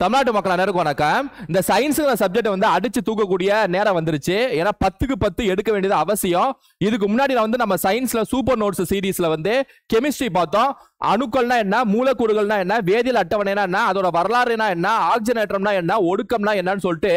தமிழ்நாட்டு மக்கள் அனைவருக்கும் வணக்கம். இந்த சயின்ஸ்ங்கிற சப்ஜெக்ட் வந்து அடிச்சு தூக்கக்கூடிய நேரம் வந்துருச்சு. ஏன்னா 10க்கு 10 எடுக்க வேண்டியது அவசியம். இதுக்கு முன்னாடி நம்ம சயின்ஸ்ல சூப்பர் நோட்ஸ் சீரீஸ்ல கெமிஸ்ட்ரி பார்த்தோம். அணுக்கள்னா என்ன, மூலக்கூறுகள்னா என்ன, வேதியியல் அட்டவணைனா என்ன, அதோட வரலாறுனா என்ன, ஆக்சிஜனேற்றம்னா என்ன, ஒடுக்கம்னா என்னன்னு சொல்லிட்டு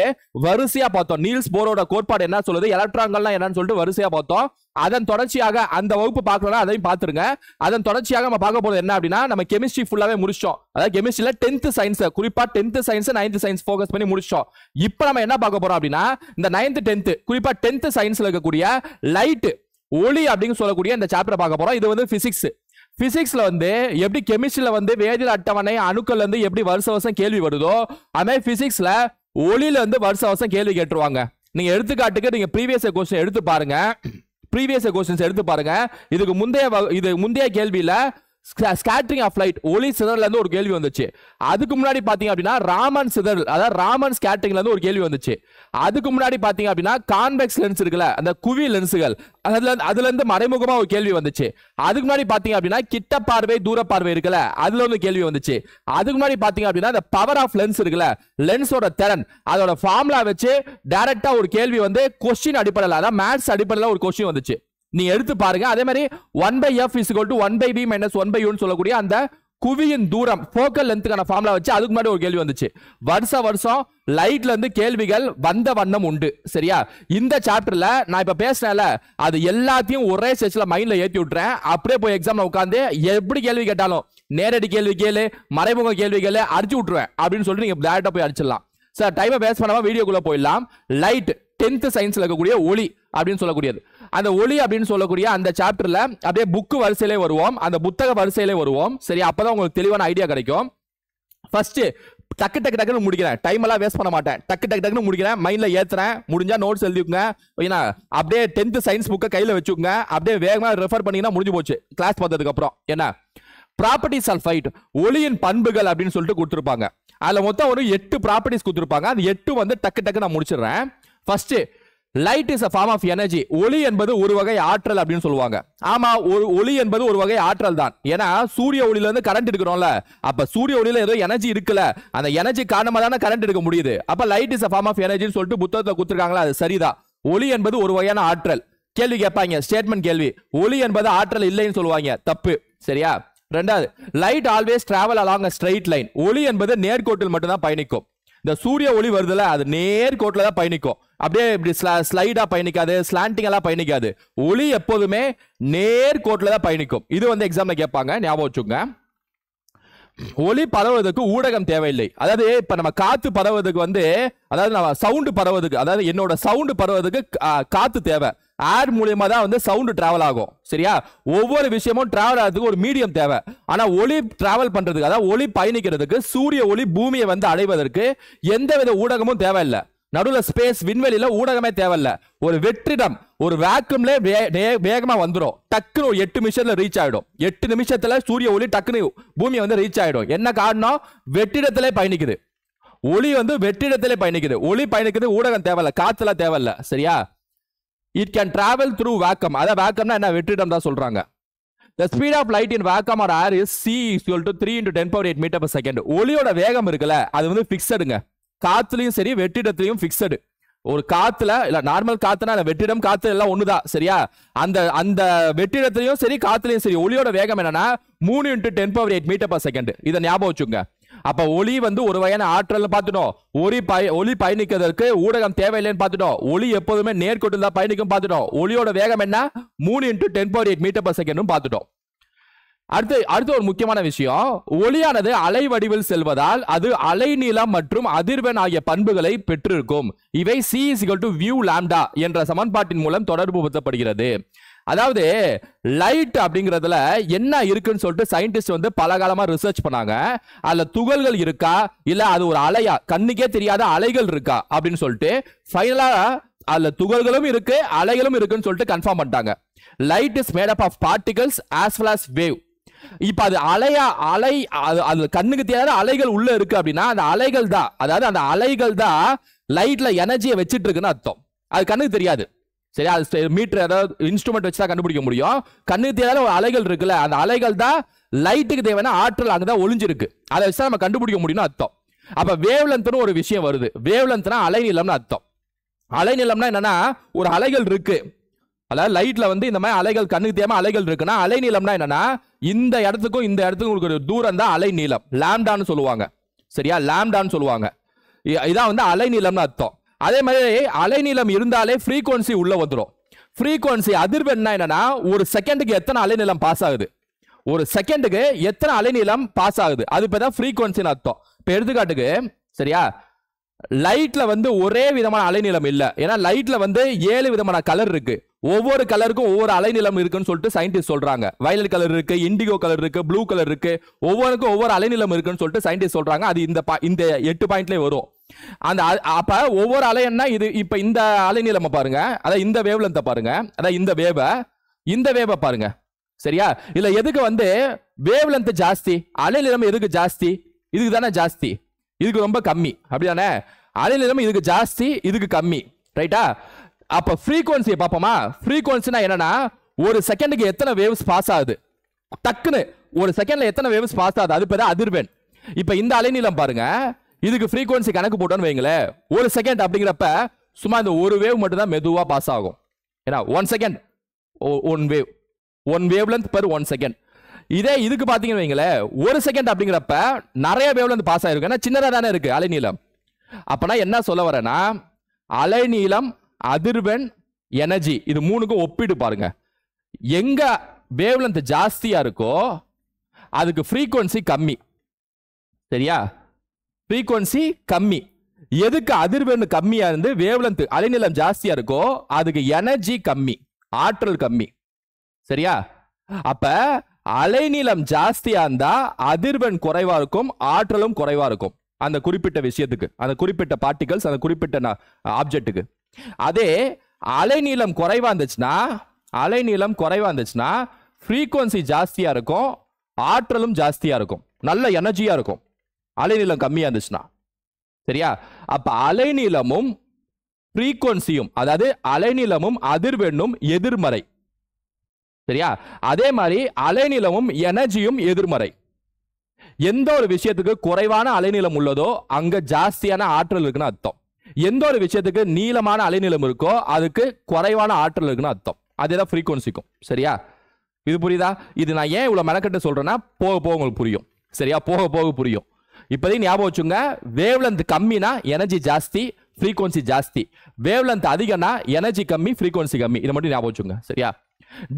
வரிசையா பார்த்தோம். நீல்ஸ் போரோட கோட்பாடு என்ன சொல்லுது, எலக்ட்ரான்கள்னா என்னன்னு சொல்லிட்டு வரிசையா பார்த்தோம். அதன் தொடர்ச்சியாக அந்த வகுப்பு பார்க்கலன்னா அதையும் பார்த்துருங்க. அதன் தொடர்ச்சியாக நம்ம பார்க்க போறது என்ன அப்படின்னா, நம்ம கெமிஸ்ட்ரி ஃபுல்லாவே முடிச்சிட்டோம். அதாவது கெமிஸ்ட்ரியில 10th சயின்ஸ், குறிப்பா 10th science 9th science focus பண்ணி முடிச்சிட்டோம். இப்போ நம்ம என்ன பார்க்க போறோம் அப்படின்னா, இந்த 9th 10th குறிப்பா 10th சயின்ஸ்ல இருக்கக்கூடிய லைட், ஒளி அப்படின்னு சொல்லக்கூடிய இந்த சாப்டர் பார்க்க போறோம். இது பிசிக்ஸ். பிசிக்ஸ்ல எப்படி கெமிஸ்ட்ரியில வேதியியல் அட்டவணை அணுக்கள் எப்படி வருஷ வருஷம் கேள்வி வருதோ, அதே பிசிக்ஸ்ல ஒளியில வருஷ வருஷம் கேள்வி கேட்டுருவாங்க. நீங்க எடுத்துக்காட்டுக்கு நீங்க ப்ரீவியஸ் கொஸ்டின் எடுத்து பாருங்க. ப்ரீவியஸ் கொஸ்டின்ஸ் எடுத்து பாருங்க. இதுக்கு முந்தைய கேள்வியில ஸ்கேட்டரிங் ஆஃப் லைட், ஒளி சிதறல்ல இருந்து ஒரு கேள்வி வந்துச்சு. அதுக்கு முன்னாடி பாத்தீங்க அப்படின்னா ராமன் சிதறல், அதாவது ராமன் ஸ்கேட்டரிங்ல இருந்து ஒரு கேள்வி வந்துச்சு. அதுக்கு முன்னாடி பாத்தீங்க அப்படின்னா கான்வெக்ஸ் லென்ஸ் இருக்குல்ல, அந்த குவி லென்ஸ்கள், அதுல இருந்து மறைமுகமா ஒரு கேள்வி வந்துச்சு. அதுக்கு முன்னாடி பாத்தீங்க அப்படின்னா கிட்ட பார்வை தூர பார்வை இருக்குல்ல, அதுல இருந்து கேள்வி வந்துச்சு. அதுக்கு முன்னாடி பாத்தீங்க அப்படின்னா இந்த பவர் ஆஃப் லென்ஸ் இருக்குல்ல, லென்ஸோட திறன், அதோட ஃபார்முலா வச்சு டைரக்டா ஒரு கேள்வி கொஸ்டின் அடிப்படையில், அதாவது மேத்ஸ் அடிப்படையில் ஒரு கொஸ்டின் வந்துச்சு. நீங்க எடுத்து பாருங்க. அதே மாதிரி 1/f = 1/b - 1/u சொல்லக்கூடிய அந்த குவியின் தூரம், ஃபோக்கல் லென்த்துக்கான ஃபார்முலா வச்சு அதுக்கு முன்னாடி ஒரு கேள்வி வந்துச்சு. வருஷம் லைட்ல இருந்து கேள்விகள் வந்த வண்ணம் உண்டு. சரியா? இந்த சாப்டர்ல நான் இப்ப பேசினேன்ல, அது எல்லாத்தையும் ஒரே செஷன்ல மைண்ட்ல ஏத்தி விட்டுறேன். அப்படியே போய் எக்ஸாம்ல உட்காந்து எப்படி கேள்வி கேட்டாலும் நேரடி கேள்வி கேளு, மறைமுக கேள்வி கேளு, அடிச்சு விட்டுருவேன் அப்படின்னு சொல்லிட்டு நீங்க டைரக்டா போய் அடிச்சிடலாம். சார் டைமை வேஸ்ட் பண்ணாம வீடியோக்குள்ள போயிடலாம். லைட் 10th சயின்ஸ்ல இருக்கக்கூடிய ஒளி அப்படின்னு சொல்லக்கூடியது. அந்த ஒளி அப்படின்னு சொல்லக்கூடிய அந்த சாப்டர்ல அப்படியே புக் வரிசையிலே வருவோம், அந்த புத்தக வரிசையிலே வருவோம். சரி, அப்பதான் உங்களுக்கு தெளிவான ஐடியா கிடைக்கும். ஃபர்ஸ்ட் டக்குன்னு முடிக்கிறேன். டைம் எல்லாம் வேஸ்ட் பண்ண மாட்டேன். டக்குன்னு முடிக்கிறேன். மைண்ட்ல ஏத்துறேன். முடிஞ்சா நோட்ஸ் எழுதிக்குங்க. அப்படியே 10th சயின்ஸ் புக்கை கையில வச்சுக்கோங்க. அப்படியே வேகமா ரெஃபர் பண்ணீங்கன்னா முடிஞ்சு போச்சு கிளாஸ் பார்த்ததுக்கு அப்புறம். என்ன ப்ராப்பர்ட்டிஸ் ஆஃப் லைட், ஒளியின் பண்புகள் அப்படின்னு சொல்லிட்டு கொடுத்துருப்பாங்க. அதுல மொத்தம் ஒரு 8 ப்ராப்பர்ட்டிஸ் கொடுத்துருப்பாங்க. அது 8 டக்கு நான் முடிச்சிடுறேன். First, light is a form of energy. ஒளி என்பது ஒரு வகை ஆற்றல் அப்படின்னு சொல்லுவாங்க. ஆமா, ஒளி என்பது ஒரு வகை ஆற்றல் தான். ஏன்னா சூரிய ஒளியில இருந்து கரண்ட் எடுக்கிறோம்ல, அப்ப சூரிய ஒளியில ஏதோ எனர்ஜி இருக்குல்ல, அந்த எனர்ஜி காரணமா தானே கரண்ட் எடுக்க முடியுது. அப்ப light is a form of energy சொல்லிட்டு புத்தகத்துல கொடுத்துருக்காங்களா, அது சரிதான். ஒளி என்பது ஒரு வகையான ஆற்றல். கேள்வி கேட்பாங்க, ஸ்டேட்மெண்ட் கேள்வி. ஒளி என்பது ஆற்றல் இல்லைன்னு சொல்லுவாங்க, தப்பு. சரியா? ரெண்டாவது, light always travel along a straight line. ஒளி என்பது நேர்கோட்டில் மட்டும்தான் பயணிக்கும். இந்த சூரிய ஒளி வருதுல, அது நேர்கோட்டில் தான் பயணிக்கும். அப்படியே இப்படி ஸ்லைடா பயணிக்காது, ஸ்லாண்டிங் எல்லாம் பயணிக்காது. ஒளி எப்போதுமே நேர்கோட்டில் தான் பயணிக்கும். இது எக்ஸாம்ல கேட்பாங்க, ஞாபகம் வச்சுக்கோங்க. ஒளி பரவுவதற்கு ஊடகம் தேவையில்லை. அதாவது இப்ப நம்ம காத்து பரவுவதற்கு அதாவது நம்ம சவுண்ட் பரவுவதற்கு, அதாவது என்னோட சவுண்ட் பரவுவதற்கு காத்து தேவை. ஏர் மூலியமா தான் சவுண்ட் டிராவல் ஆகும். சரியா? ஒவ்வொரு விஷயமும் டிராவல் ஆகிறதுக்கு ஒரு மீடியம் தேவை. ஆனா ஒளி டிராவல் பண்றதுக்கு, அதாவது ஒளி பயணிக்கிறதுக்கு, சூரிய ஒளி பூமியை அடைவதற்கு எந்தவித ஊடகமும் தேவையில்லை. நடுவுல ஸ்பேஸ், விண்வெளியில ஊடகமே தேவையில்ல. ஒரு வெற்றிடம், ஒரு வேக்யூம்ல வேகமா வந்துடும். டக்குன்னு ஒரு 8 நிமிஷத்துல ரீச் ஆயிடும். 8 நிமிஷத்துல சூரிய ஒளி டக்குன்னு பூமியை ரீச் ஆயிடும். என்ன காரணம்? வெற்றிடத்திலே பயணிக்குது. ஒளி வெற்றிடத்திலே பயணிக்குது. ஒளி பயணிக்கிறது ஊடகம் தேவையில்ல, காத்துல தேவையில்ல. சரியா? It can travel through vacuum. அத vacuumனா என்ன? வெற்றிடம் தான் சொல்றாங்க. The speed of light in vacuum or air is c = 3 × 10⁸ m/s. ஒளியோட வேகம் இருக்குல்ல, அது ஃபிக்ஸடுங்க. காத்துலயும் சரி வெற்றிடத்திலையும் ஃபிக்ஸடு. ஒரு காத்துல இல்ல, நார்மல் காத்துனா வெற்றிடம் காத்து எல்லாம் ஒண்ணுதான். சரியா? அந்த வெற்றிடத்திலையும் சரி காத்துலயும் சரி ஒளியோட வேகம் என்னன்னா 3 × 10⁸ m/s. இதை ஞாபகம் வச்சுங்க. அப்ப ஒளி ஒரு வகையான ஆற்றல் பார்த்துட்டோம். ஒளி பயணிக்கிறதுக்கு ஊடகம் தேவையில்லைன்னு பார்த்துட்டோம். ஒளி எப்போதுமே நேர்கோட்டில் தான் பயணிக்கும் பார்த்துட்டோம். ஒளியோட வேகம் என்ன? 3 × 10⁸ m/s பார்த்துட்டோம். அடுத்து ஒரு முக்கியமான விஷயம், ஒளியானது அலை வடிவில் செல்வதால் அது அலை நீளம் மற்றும் அதிர்வெண் ஆகிய பண்புகளை பெற்றிருக்கும். இவை c = v(λ) என்ற சமன்பாட்டின் மூலம் தொடர்பு படுத்தப்படுகிறது. அதாவது லைட் அப்படிங்கிறதுல என்ன இருக்குன்னு சொல்லிட்டு சயின்டிஸ்ட் பல காலமா ரிசர்ச் பண்ணாங்க. அதுல துகள்கள் இருக்கா, இல்ல அது ஒரு அலையா, கண்ணுக்கே தெரியாத அலைகள் இருக்கா அப்படின்னு சொல்லிட்டு ஃபைனலா அதுல துகள்களும் இருக்கு, அலைகளும் இருக்குன்னு சொல்லிட்டு கன்ஃபார்ம் பண்ணிட்டாங்க. Light is made up of particles as well as wave. இப்ப அது அது கண்ணுக்கு தெரியாத அலைகள் உள்ள இருக்கு அப்படின்னா அந்த அலைகள் தான், அதாவது அந்த அலைகள் தான் லைட்ல எனர்ஜியை வச்சிட்டு இருக்குன்னு அர்த்தம். அது கண்ணுக்கு தெரியாது. சரி, அது மீட்டர் ஏதாவது இன்ஸ்ட்ருமெண்ட் வச்சு தான் கண்டுபிடிக்க முடியும். கண்ணுக்கு தெரியாத ஒரு அலைகள் இருக்குல்ல, அந்த அலைகள் தான் லைட்டுக்கு தேவையான ஆற்றல் அங்கதான் ஒளிஞ்சிருக்கு. அதை வச்சு நம்ம கண்டுபிடிக்க முடியும்னு அர்த்தம். அப்ப வேவ் லென்த்னு ஒரு விஷயம் வருது. வேவ் லென்த்னா அலைநீளம்னு அர்த்தம். அலைநீளம்னா என்னன்னா ஒரு அலைகள் இருக்கு, அதாவது லைட்ல வந்து இந்த மாதிரி அலைகள் கண்ணுக்கு தெரியாம அலைகள் இருக்குன்னா அலைநீளம்னா என்னன்னா இந்த இடத்துக்கும் இந்த இடத்துக்கும் இருக்கிற தூரம் தான் அலைநீளம், லாம்டான்னு சொல்லுவாங்க. சரியா, லாம்டான்னு சொல்லுவாங்க. இதான் வந்து அலைநீளம்னு அர்த்தம். அதே மாதிரி அலைநீளம் இருந்தாலே ஃப்ரீக்வன்சி உள்ள வந்துடும். ஃப்ரீக்வன்சி அதிர்வெண்னா என்னன்னா ஒரு செகண்டுக்கு எத்தனை அலைநீளம் பாஸ் ஆகுது, ஒரு செகண்டுக்கு எத்தனை அலைநீளம் பாஸ் ஆகுது, அது இப்பதான் ஃப்ரீக்வன்சின்னு அர்த்தம். இப்ப எடுத்துக்காட்டுக்கு சரியா, லைட்ல வந்து ஒரே விதமான அலைநீளம் இல்ல. ஏன்னா லைட்ல வந்து 7 விதமான கலர் இருக்கு. ஒவ்வொரு கலருக்கும் ஒவ்வொரு அலைநீளம் இருக்குன்னு சொல்லிட்டு சயின்டிஸ்ட் சொல்றாங்க. வயலட் கலர் இருக்கு, இண்டிகோ கலர் இருக்கு, ப்ளூ கலர் இருக்கு, ஒவ்வொருக்கும் ஒவ்வொரு அலைநீளம் இருக்குன்னு சொல்லிட்டு சயின்டிஸ்ட் சொல்றாங்க. அது இந்த 8 பாயிண்ட்லயே வரும். அந்த அப்ப ஒவ்வொரு அலைன்னா இது இப்ப இந்த அலைநீளம் பாருங்க, அதாவது இந்த வேவ் லென்த் பாருங்க, அதாவது இந்த வேவ பாருங்க. சரியா, இல்ல எதுக்கு வந்து வேவ் லென்த் ஜாஸ்தி, அலைநீளம் எதுக்கு ஜாஸ்தி, இதுக்கு தானே ஜாஸ்தி, இதுக்கு ரொம்ப கம்மி, அப்படிதானே? அலைநீளம் இதுக்கு ஜாஸ்தி, இதுக்கு கம்மி, ரைட்டா? அப்ப ஃப்ரீக்வன்சியை பார்ப்போமா? ஃப்ரீக்வன்சினா என்னன்னா ஒரு செகண்டுக்கு எத்தனை வேவ்ஸ் பாஸ் ஆகுது, டக்குன்னு ஒரு செகண்ட்ல எத்தனை வேவ்ஸ் பாஸ் ஆகுது, அது பேரு அதிர்வெண். இப்ப இந்த அலைநீளம் பாருங்க, இதுக்கு ஃப்ரீக்வன்சி கணக்கு போட்டோன்னு வைங்களேன், ஒரு செகண்ட் அப்படிங்கிறப்ப சும்மா இந்த ஒரு வேவ் மட்டும் தான் மெதுவா பாஸ் ஆகும். ஏன்னா 1 second one wave length per 1 second. இதே இதுக்கு பாத்தீங்கன்னு வைங்களேன், ஒரு செகண்ட் அப்படிங்கிறப்ப நிறைய வேவ் லென்த் பாஸ் ஆயிருக்கு. ஏன்னா சின்னதா தானே இருக்கு அலைநீளம். அப்பனா என்ன சொல்ல வரேன்னா அலைநீளம், அதிர்வெண், எனர்ஜி இது மூணுக்கும் ஒப்பிட்டு பாருங்க. எங்க வேவ் லென்த் ஜாஸ்தியா இருக்கோ அதுக்கு ஃப்ரீக்வன்சி கம்மி. சரியா, ஃப்ரீக்வன்சி கம்மி. எதுக்கு அதிர்வெண் கம்மியா இருந்து வேவ் லென்த் அலைநீளம் ஜாஸ்தியா இருக்கோ அதுக்கு எனர்ஜி கம்மி, ஆற்றல் கம்மி. சரியா, அப்ப அலைநீளம் ஜாஸ்தியா இருந்தா அதிர்வெண் குறைவா இருக்கும், ஆற்றலும் குறைவா இருக்கும் அந்த குறிப்பிட்ட விஷயத்துக்கு, அந்த குறிப்பிட்ட பார்ட்டிகல்ஸ், அந்த குறிப்பிட்ட ஆப்ஜெக்ட்டுக்கு. அதே அலைநீளம் குறைவா இருந்துச்சுன்னா ஃப்ரீக்வன்சி ஜாஸ்தியா இருக்கும், ஆற்றலும் ஜாஸ்தியா இருக்கும், நல்ல எனர்ஜியா இருக்கும். அலைநீளம் கம்மியா இருந்துச்சுன்னா. சரியா, அப்ப அலைநீளமும் ஃப்ரீக்வன்சியும், அதாவது அலைநீளமும் அதிர்வெண்ணும் எதிர்மறை. சரியா, அதே மாதிரி அலைநீளமும் எனர்ஜியும் எதிர்மறை. எந்த ஒரு விஷயத்துக்கு குறைவான அலைநீளம் உள்ளதோ அங்க ஜாஸ்தியான ஆற்றல் இருக்குன்னு அர்த்தம். எந்த ஒரு விஷயத்துக்கு நீளமான அலைநீளம் இருக்கோ அதுக்கு குறைவான ஆற்றல் இருக்குன்னு அர்த்தம். அதேதான் ஃப்ரீக்வன்சிக்கும். சரியா, இது புரியுதா? இது நான் ஏன் இவ்வளவு மெனக்கட்டு சொல்றேன்னா போக போக உங்களுக்கு புரியும். சரியா, போக போக புரியும். இப்போதைக்கு ஞாபகம் வச்சுங்க, வேவ் லென்த் கம்மினா எனர்ஜி ஜாஸ்தி, ஃப்ரீக்வன்சி ஜாஸ்தி. வேவ் லென்த் அதிகம்னா எனர்ஜி கம்மி, ஃப்ரீக்வன்சி கம்மி. இதை மட்டும் ஞாபகம் வச்சுங்க. சரியா,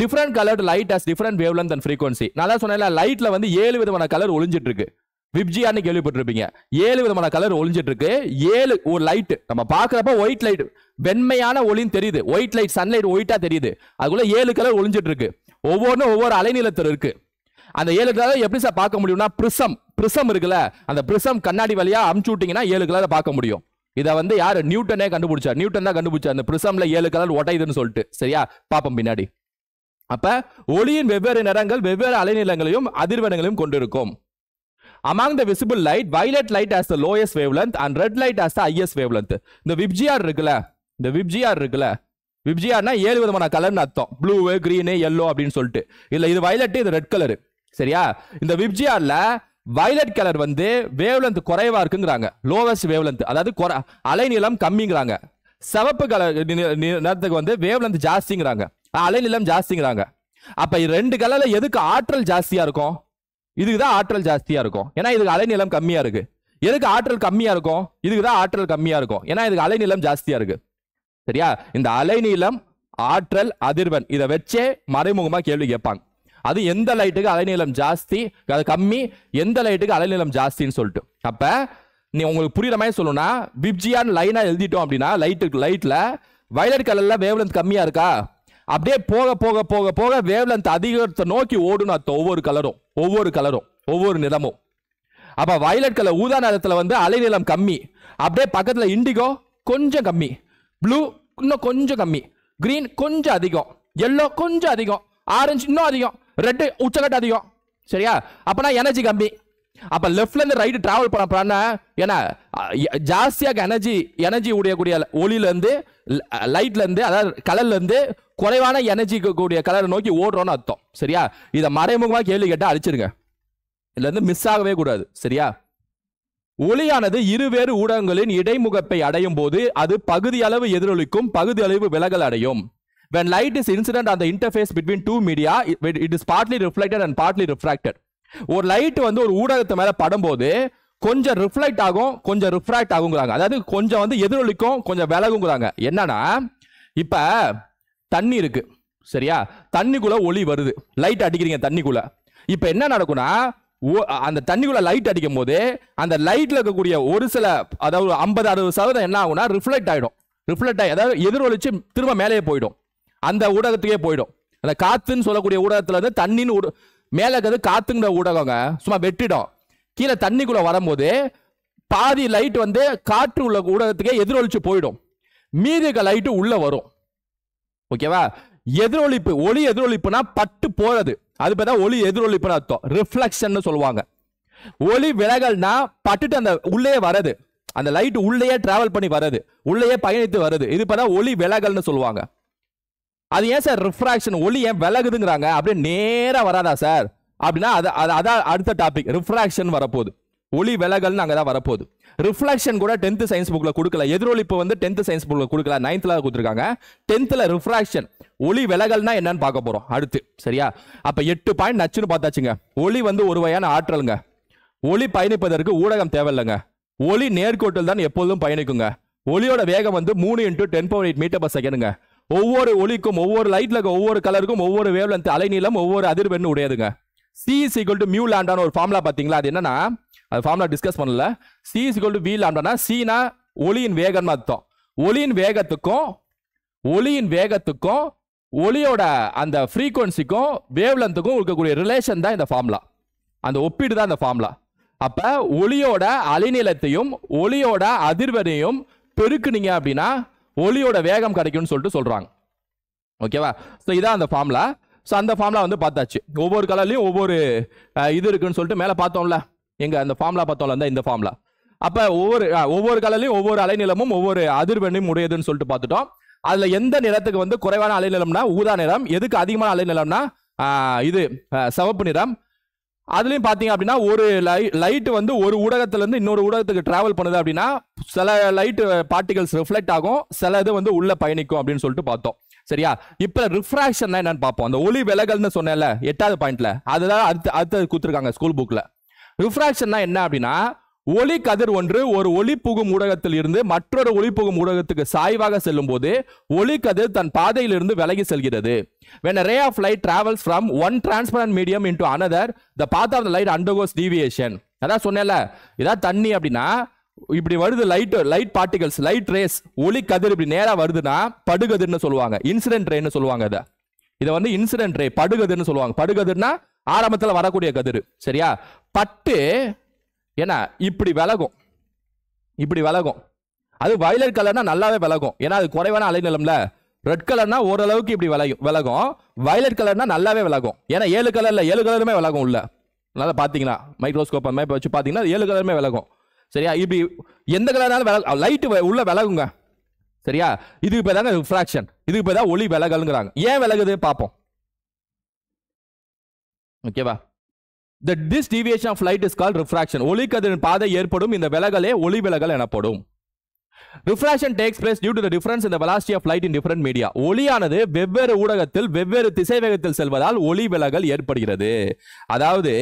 different coloured light has different wave length and frequency. நான் தான் சொன்னேன்ல, லைட்ல வந்து 7 விதமான கலர் ஒளிஞ்சிட்டு இருக்கு. விப்ஜியான்னு கேள்விப்பட்டிருப்பீங்க. 7 விதமான கலர் ஒளிஞ்சிட்டு இருக்கு. 7 ஒரு லைட் நம்ம பாக்குறப்ப ஒயிட் லைட் வெண்மையான ஒளின்னு தெரியுது, ஒயிட் லைட் சன்லைட் ஒயிட்டா தெரியுது. அதுக்குள்ள 7 கலர் ஒளிஞ்சிட்டு இருக்கு. ஒவ்வொன்றும் ஒவ்வொரு அலைநீளத்தில் இருக்கு. அந்த 7 கலர் எப்படி சார் பார்க்க முடியும்னா பிரிசம் இருக்குல்ல, அந்த பிரிசம் கண்ணாடி வழியா அமுச்சு விட்டீங்கன்னா 7 கலரை பார்க்க முடியும். இதை வந்து யாரு நியூட்டனே கண்டுபிடிச்சார். நியூட்டன் தான் கண்டுபிடிச்சார் அந்த பிரிசம்ல 7 கலர் ஒட்டையுதுன்னு சொல்லிட்டு. சரியா, பாப்போம் பின்னாடி. அப்ப ஒளியின் வெவ்வேறு நிறங்கள் வெவ்வேறு அலைநீளங்களையும் அதிர்வெண்களையும் கொண்டிருக்கும். Among the visible light, violet light has the lowest wavelength and red light has the highest wavelength. இந்த விப்ஜிஆர் இருக்குல்ல, விப்ஜிஆர்னா 7 விதமான கலர்னு அர்த்தம். ப்ளூ, கிரீன், yellow அப்படின்னு சொல்லிட்டு. இல்ல இது வயலட், இது ரெட் கலர். சரியா, இந்த விப்ஜிஆர்ல வயலட் கலர் வந்து வேவ்லென்த் குறைவா இருக்குங்கிறாங்க, லோவஸ்ட் வேவ்லென்த், அதாவது அலைநீளம் கம்மிங்கிறாங்க. சிவப்பு கலர் நிறத்துக்கு வந்து வேவ்லென்த் ஜாஸ்திங்கிறாங்க, அலைநீளம் ஜாஸ்திங்கிறாங்க. அப்ப 2 கலர்ல எதுக்கு ஆற்றல் ஜாஸ்தியா இருக்கும்? இதுக்குதான் ஆற்றல் ஜாஸ்தியா இருக்கும், ஏன்னா இதுக்கு அலைநீளம் கம்மியா இருக்கு. எதுக்கு ஆற்றல் கம்மியா இருக்கும்? இதுக்குதான் ஆற்றல் கம்மியா இருக்கும், ஏன்னா இதுக்கு அலைநீளம் ஜாஸ்தியா இருக்கு. சரியா, இந்த அலைநீளம், ஆற்றல், அதிர்வெண் இதை வச்சே மறைமுகமா கேள்வி கேட்பாங்க. அது எந்த லைட்டுக்கு அலைநீளம் ஜாஸ்தி, அது கம்மி, எந்த லைட்டுக்கு அலைநீளம் ஜாஸ்தின்னு சொல்லிட்டு. அப்ப நீ உங்களுக்கு புரியுற மாதிரி சொல்லணும்னா விப்ஜிஆர் லைனா எழுதிட்டோம் அப்படின்னா லைட்ல வயலட் கலர்ல வேவ்லென்த் கம்மியா இருக்கா, அப்படியே போக போக போக போக வேவ்லென்த் அதிகத்தை நோக்கி ஓடுன்னு அர்த்தம். ஒவ்வொரு கலரும் ஒவ்வொரு நிறமும். அப்ப வயலட் கலர் ஊதா நிறத்துல வந்து அலைநீளம் கம்மி, அப்படியே பக்கத்துல இண்டிகோ கொஞ்சம் கம்மி, ப்ளூ இன்னும் கொஞ்சம் கம்மி, கிரீன் கொஞ்சம் அதிகம், எல்லோ கொஞ்சம் அதிகம், ஆரஞ்சு இன்னும் அதிகம், ரெட் உச்சக்கட்ட அதிகம். சரியா, அப்பனா எனர்ஜி கம்மி. அப்ப லெஃப்ட்ல இருந்து ரைட் டிராவல் பண்ண ஏன்னா ஜாஸ்தியாக எனர்ஜி உடையக்கூடிய ஒளியில இருந்து லைட்ல இருந்து, அதாவது கலர்ல இருந்து குறைவான எனர்ஜி கூடிய கலரை நோக்கி ஓடுறோம்னு அர்த்தம். சரியா, இதை மறைமுகமா கேள்வி கேட்டா அழிச்சிருங்க, இதுல இருந்து மிஸ் ஆகவே கூடாது. சரியா, ஒளியானது இருவேறு ஊடகங்களின் இடைமுகப்பை அடையும் போது அது பகுதி அளவு எதிரொலிக்கும், பகுதி அளவு விலகல் அடையும். When light is incident on the interface between two media, it is partly reflected and partly refracted. ஒரு லைட் வந்து ஒரு ஊடகத்து மேல படும்போது கொஞ்சம் ரிஃப்ளெக்ட் ஆகும், கொஞ்சம் ரிஃப்ராக்ட் ஆகுங்கிறாங்க. அதாவது கொஞ்சம் வந்து எதிரொலிக்கும், கொஞ்சம் விலகுங்கிறாங்க. என்னன்னா இப்ப தண்ணி இருக்கு சரியா, தண்ணிக்குள்ள ஒளி வருது, லைட் அடிக்கிறீங்க தண்ணிக்குள்ள. இப்ப என்ன நடக்கும்னா அந்த தண்ணிக்குள்ள லைட் அடிக்கும் போது அந்த லைட்ல இருக்கக்கூடிய ஒரு சில, அதாவது 50-60% என்ன ஆகும்னா ரிஃப்ளெக்ட் ஆயிடும். ரிஃப்ளெக்ட் ஆகி அதாவது எதிரொலிச்சு திரும்ப மேலேயே போயிடும், அந்த ஊடகத்துக்கே போயிடும். அந்த காத்துன்னு சொல்லக்கூடிய ஊடகத்துல இருந்து தண்ணின்னு மேல இருக்கிறது காத்துங்கிற ஊடகங்க சும்மா வெட்டிடும். கீழே தண்ணிக்குள்ள வரும்போது பாதி லைட் வந்து காற்று உள்ள ஊடகத்துக்கே எதிரொலிச்சு போயிடும், மீதி லைட்டு உள்ள வரும். ஓகேவா? எதிரொலிப்பு, ஒளி எதிரொலிப்புனா பட்டு போறது, அது பேர் தான் ஒளி எதிரொலிப்புன்னு அர்த்தம். ரிஃப்ளெக்ஷன் சொல்லுவாங்க. ஒளி விலகல்னா பட்டுட்டு அந்த உள்ளே வரது, அந்த லைட் உள்ளே டிராவல் பண்ணி வருது, உள்ளே பயணித்து வருது, இது பேர் தான் ஒளி விலகல்னு சொல்லுவாங்க. அது ஏன் சார் ரிஃப்ராக்ஷன், ஒளி ஏன் விலகுதுங்கிறாங்க? அப்படியே நேரா வராதா சார் அப்படின்னா அதான் அடுத்த டாபிக். ரிஃப்ராக்ஷன் வரப்போகுது, ஒளி விலகல்னு அங்கதான் வரப்போகுது. ரிஃப்ளெக்ஷன் கூட 10th சயின்ஸ் புக்ல கொடுக்கல, எதிரொலிப்பு வந்து 10th சயின்ஸ் புக்ல கொடுக்கல, 9th கொடுத்துருக்காங்க. 10th ரிஃப்ராக்ஷன், ஒளி விலகல்னா என்னன்னு பார்க்க போறோம் அடுத்து. சரியா? அப்ப 8 பாயிண்ட் நச்சுன்னு பார்த்தாச்சுங்க. ஒளி வந்து ஒரு வகையான ஆற்றலுங்க. ஒளி பயணிப்பதற்கு ஊடகம் தேவையில்லைங்க. ஒளி நேர்கோட்டில் தான் எப்போதும் பயணிக்குங்க. ஒளியோட வேகம் வந்து 3 × 10⁸ மீட்டர்/செகண்டுங்க. ஒவ்வொரு ஒளிக்கும், ஒவ்வொரு லைட்ல ஒவ்வொரு கலருக்கும் ஒவ்வொரு வேவ்லென்த் அலைநீளம் ஒவ்வொரு அதிர்வெண் உடையதுங்க. C = mu lambda ஒரு ஃபார்முலா பாத்தீங்களா? அது என்னன்னா, அது ஃபார்முலா டிஸ்கஸ் பண்ணல. C = v lambda. சீனா ஒளியின் வேகம் அர்த்தம். ஒளியின் வேகத்துக்கும் ஒளியோட அந்த ஃப்ரீக்வன்சிக்கும் வேவ்லென்த்துக்கும் இருக்கக்கூடிய ரிலேஷன் தான் இந்த ஃபார்முலா, அந்த ஒப்பீடு தான் இந்த ஃபார்முலா. அப்ப ஒளியோட அலைநீளத்தையும் ஒளியோட அதிர்வெண்ணையும் பெருக்குனீங்க அப்படின்னா ஒளியோட வேகம் கிடைக்கும்னு சொல்லிட்டு சொல்றாங்க. ஓகேவா? ஸோ இதான் அந்த ஃபார்முலா. ஸோ அந்த ஃபார்முலா வந்து பார்த்தாச்சு. ஒவ்வொரு கலர்லையும் ஒவ்வொரு இது இருக்குன்னு சொல்லிட்டு மேலே பார்த்தோம்ல, எங்க அந்த ஃபார்முலா பார்த்தோம்ல, இந்த ஃபார்முலா. அப்ப ஒவ்வொரு கலர்லையும் ஒவ்வொரு அலைநிலமும் ஒவ்வொரு அதிர்வெண்ணும் உடையதுன்னு சொல்லிட்டு பார்த்துட்டோம். அதுல எந்த நிறத்துக்கு வந்து குறைவான அலைநிலம்னா ஊதா நிறம், எதுக்கு அதிகமான அலைநிலம்னா இது சிவப்பு நிறம். அதுலயும் பாத்தீங்க அப்படின்னா ஒரு லைட் வந்து ஒரு ஊடகத்துல இருந்து இன்னொரு ஊடகத்துக்கு டிராவல் பண்ணுது அப்படின்னா சில லைட் பார்ட்டிகல்ஸ் ரிஃப்ளெக்ட் ஆகும், சில இது வந்து உள்ள பயணிக்கும் அப்படின்னு சொல்லிட்டு பார்த்தோம். சரியா? இப்ப ரிஃப்ராக்ஷன் என்னன்னு பார்ப்போம். அந்த ஒளி விலகல்னு சொன்னேன்ல 8வது பாயிண்ட்ல, அதுதான் அடுத்து கொடுத்துருக்காங்க ஸ்கூல் புக்ல. ரிஃப்ராக்ஷன் என்ன அப்படின்னா, ஒளி கதிர் ஒன்று ஒரு ஒளி புகும் ஊடகத்தில் இருந்து மற்றொரு ஒளி புகும் ஊடகத்துக்கு சாய்வாக செல்லும் போது ஒளி கதிர் தன் பாதையிலிருந்து விலகி செல்கிறது. When a ray of light travels from one transparent medium into another, the path of the light undergoes deviation. அதான் சொன்னேன்ல, இதான் தண்ணி அப்படின்னா இப்படி வருது, லைட் பார்ட்டிகல்ஸ், லைட் ரேஸ், ஒளி கதிர் இப்படி நேரா வருதுன்னா படுகதிர்னு சொல்லுவாங்க, இன்சிடென்ட் ரேன்னு சொல்லுவாங்க. இதை வந்து இன்சிடென்ட் ரே, படுகதிர்னு சொல்லுவாங்க. படுகதிர்னா ஆரம்பத்தில் வரக்கூடிய கதிர். சரியா? பட்டு ஏன்னா இப்படி விலகும். அது வயலட் கலர்னா நல்லாவே விலகும், ஏன்னா அது குறைவான அலைநிலம்ல. ரெட் கலர்னா ஓரளவுக்கு இப்படி விலகும், வயலட் கலர்னா நல்லாவே விலகும். ஏன்னா 7 கலருமே விலகும் உள்ள. நல்லா பாத்தீங்கன்னா மைக்ரோஸ்கோப் அந்த மாதிரி வச்சு பாத்தீங்கன்னா 7 கலருமே விலகும். சரியா? இப்படி எந்த கலர்னாலும் லைட் உள்ள விலகுங்க. சரியா? இதுக்கு பேர் தாங்க ரிஃப்ராக்ஷன், இதுக்கு பேர் தான் ஒளி விலகல்ங்கிறாங்க. ஏன் விலகுது பார்ப்போம். ஓகேவா? This deviation of light is called refraction. ஒளி கதிரின் பாதை ஏற்படும் இந்த விலகலே ஒளி விலகல் எனப்படும். Refraction takes place due to the difference in the velocity of light in different media. ஒளியானது வெவ்வேறு ஊடகத்தில் வெவ்வேறு திசை வேகத்தில் செல்வதால் ஒளி விலகல் ஏற்படுகிறது. அதாவது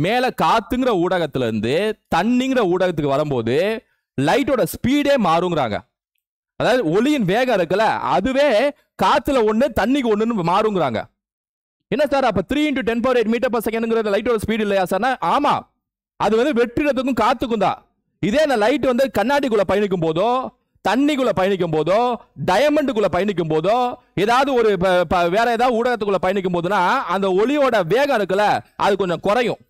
மேல காத்துங்கிற ஊடகத்துல இருந்து தண்ணிங்கிற ஊடகத்துக்கு வரும்போது லைட்டோட ஸ்பீடே மாறுங்கிறாங்க. அதாவது ஒளியின் வேகம் இருக்குல்ல, அதுவே காத்துல ஒண்ணு தண்ணிக்கு ஒண்ணுன்னு மாறுங்கிறாங்க. என்ன சார் அப்ப 3 × 10⁸ மீட்டர்/செகண்ட்ங்கிறது லைட்டோட ஸ்பீட் இல்லையா சார்? ஆமா, அது வந்து வெற்றிடத்துக்கும் காத்துக்கும் தான். இதே அந்த லைட் வந்து கண்ணாடிக்குள்ள பயணிக்கும் போதோ, தண்ணிக்குள்ள பயணிக்கும் போதோ, டயமண்டுக்குள்ள பயணிக்கும் போதோ, ஏதாவது ஒரு வேற ஏதாவது ஊடகத்துக்குள்ள பயணிக்கும் போதுனா அந்த ஒளியோட வேகம் இருக்குல்ல, அது கொஞ்சம் குறையும்.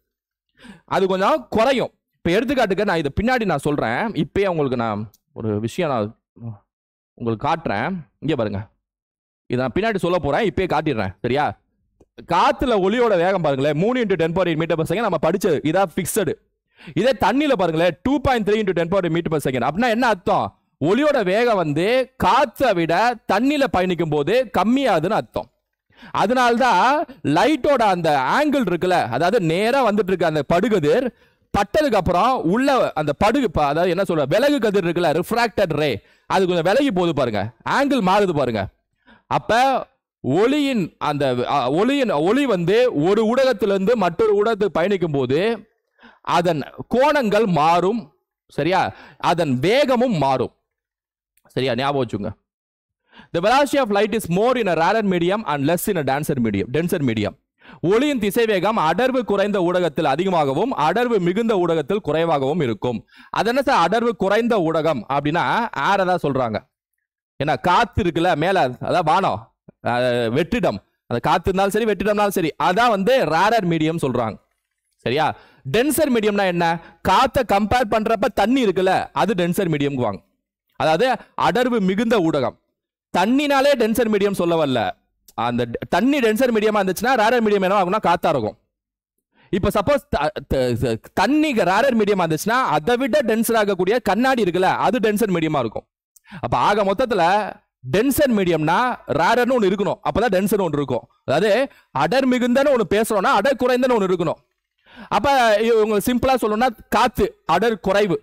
இப்ப எடுத்துக்காட்டுக்கு நான் இதை பின்னாடி நான் சொல்றேன். இப்பயே உங்களுக்கு நான் ஒரு விஷயம் நான் உங்களுக்கு காட்டுறேன். இங்க பாருங்க, இதை நான் பின்னாடி சொல்ல போறேன், இப்பயே காட்டிடுறேன். சரியா? காத்துல ஒளியோட வேகம் பாருங்களேன், 3 × 10⁸ மீட்டர்/செகண்ட் நம்ம படிச்சது, இதான் பிக்ஸடு. இதே தண்ணியில பாருங்களேன் 2.3 × 10⁸ மீட்டர்/செகண்ட். அப்படின்னா என்ன அர்த்தம்? ஒளியோட வேகம் வந்து காற்றை விட தண்ணியில பயணிக்கும் போது கம்மியாதுன்னு அர்த்தம். அதனால்தான் லைட்டோட அந்த ஆங்கிள் இருக்குல்ல, அதாவது நேரா வந்துட்டு இருக்க அந்த படுகதிர் பட்டதுக்கு அப்புறம் உள்ள அந்த படுகு, அதாவது என்ன சொல்ற, விலகு கதிர் இருக்குல்ல, ரிஃப்ராக்டட் ரே, அது கொஞ்சம் விலகி போகுது பாருங்க, ஆங்கிள் மாறுது பாருங்க. அப்ப ஒளியின் அந்த ஒளி வந்து ஒரு ஊடகத்திலிருந்து மற்றொரு ஊடகத்துக்கு பயணிக்கும் போது அதன் கோணங்கள் மாறும். சரியா, அதன் வேகமும் மாறும். சரியா, ஞாபகம் வச்சுங்க. The velocity of light is more in a rarer medium and less in a denser medium. ஒளியின் திசைவேகம் அடர்வு குறைந்த ஊடகத்தில் அதிகமாகவும் அடர்வு மிகுந்த ஊடகத்தில் குறைவாகவும் இருக்கும். அது என்ன சார் அடர்வு குறைந்த ஊடகம் அப்படின்னா ஏர் தான் சொல்றாங்க. ஏன்னா காத்து இருக்குல்ல மேல, அதான் வானம், வெற்றிடம், அந்த காத்து இருந்தாலும் சரி வெற்றிடம்னாலும் சரி, அதான் வந்து ரேரர் மீடியம் சொல்றாங்க. சரியா, டென்சர் மீடியம்னா என்ன, காத்தை கம்பேர் பண்றப்ப தண்ணி இருக்குல்ல, அது டென்சர் மீடியம் வாங்க. அதாவது அடர்வு மிகுந்த ஊடகம். தண்ணினாலே டென்சர் மீடியம் சொல்ல வரல, அந்த தண்ணி டென்சர் மீடியமா இருந்துச்சுன்னா ரேரர் மீடியம் என்ன ஆகும்னா காத்தா இருக்கும். இப்ப சப்போஸ் தண்ணி ரேரர் மீடியமா இருந்துச்சுன்னா அதை விட டென்சர் ஆகக்கூடிய கண்ணாடி இருக்குல்ல, அது டென்சர் மீடியமா இருக்கும். அப்ப ஆக மொத்தத்துல டென்சர் மீடியம்னா ரேரர்னு ஒன்று இருக்கணும், அப்பதான் டென்சர் ஒன்று இருக்கும். அதாவது அடர் மிகுந்தன்னு ஒன்று பேசுறோம்னா அடர் குறைந்தன்னு ஒன்று இருக்கணும். அப்ப உங்களுக்கு சிம்பிளா சொல்லணும்னா காத்து அடர் குறைவு,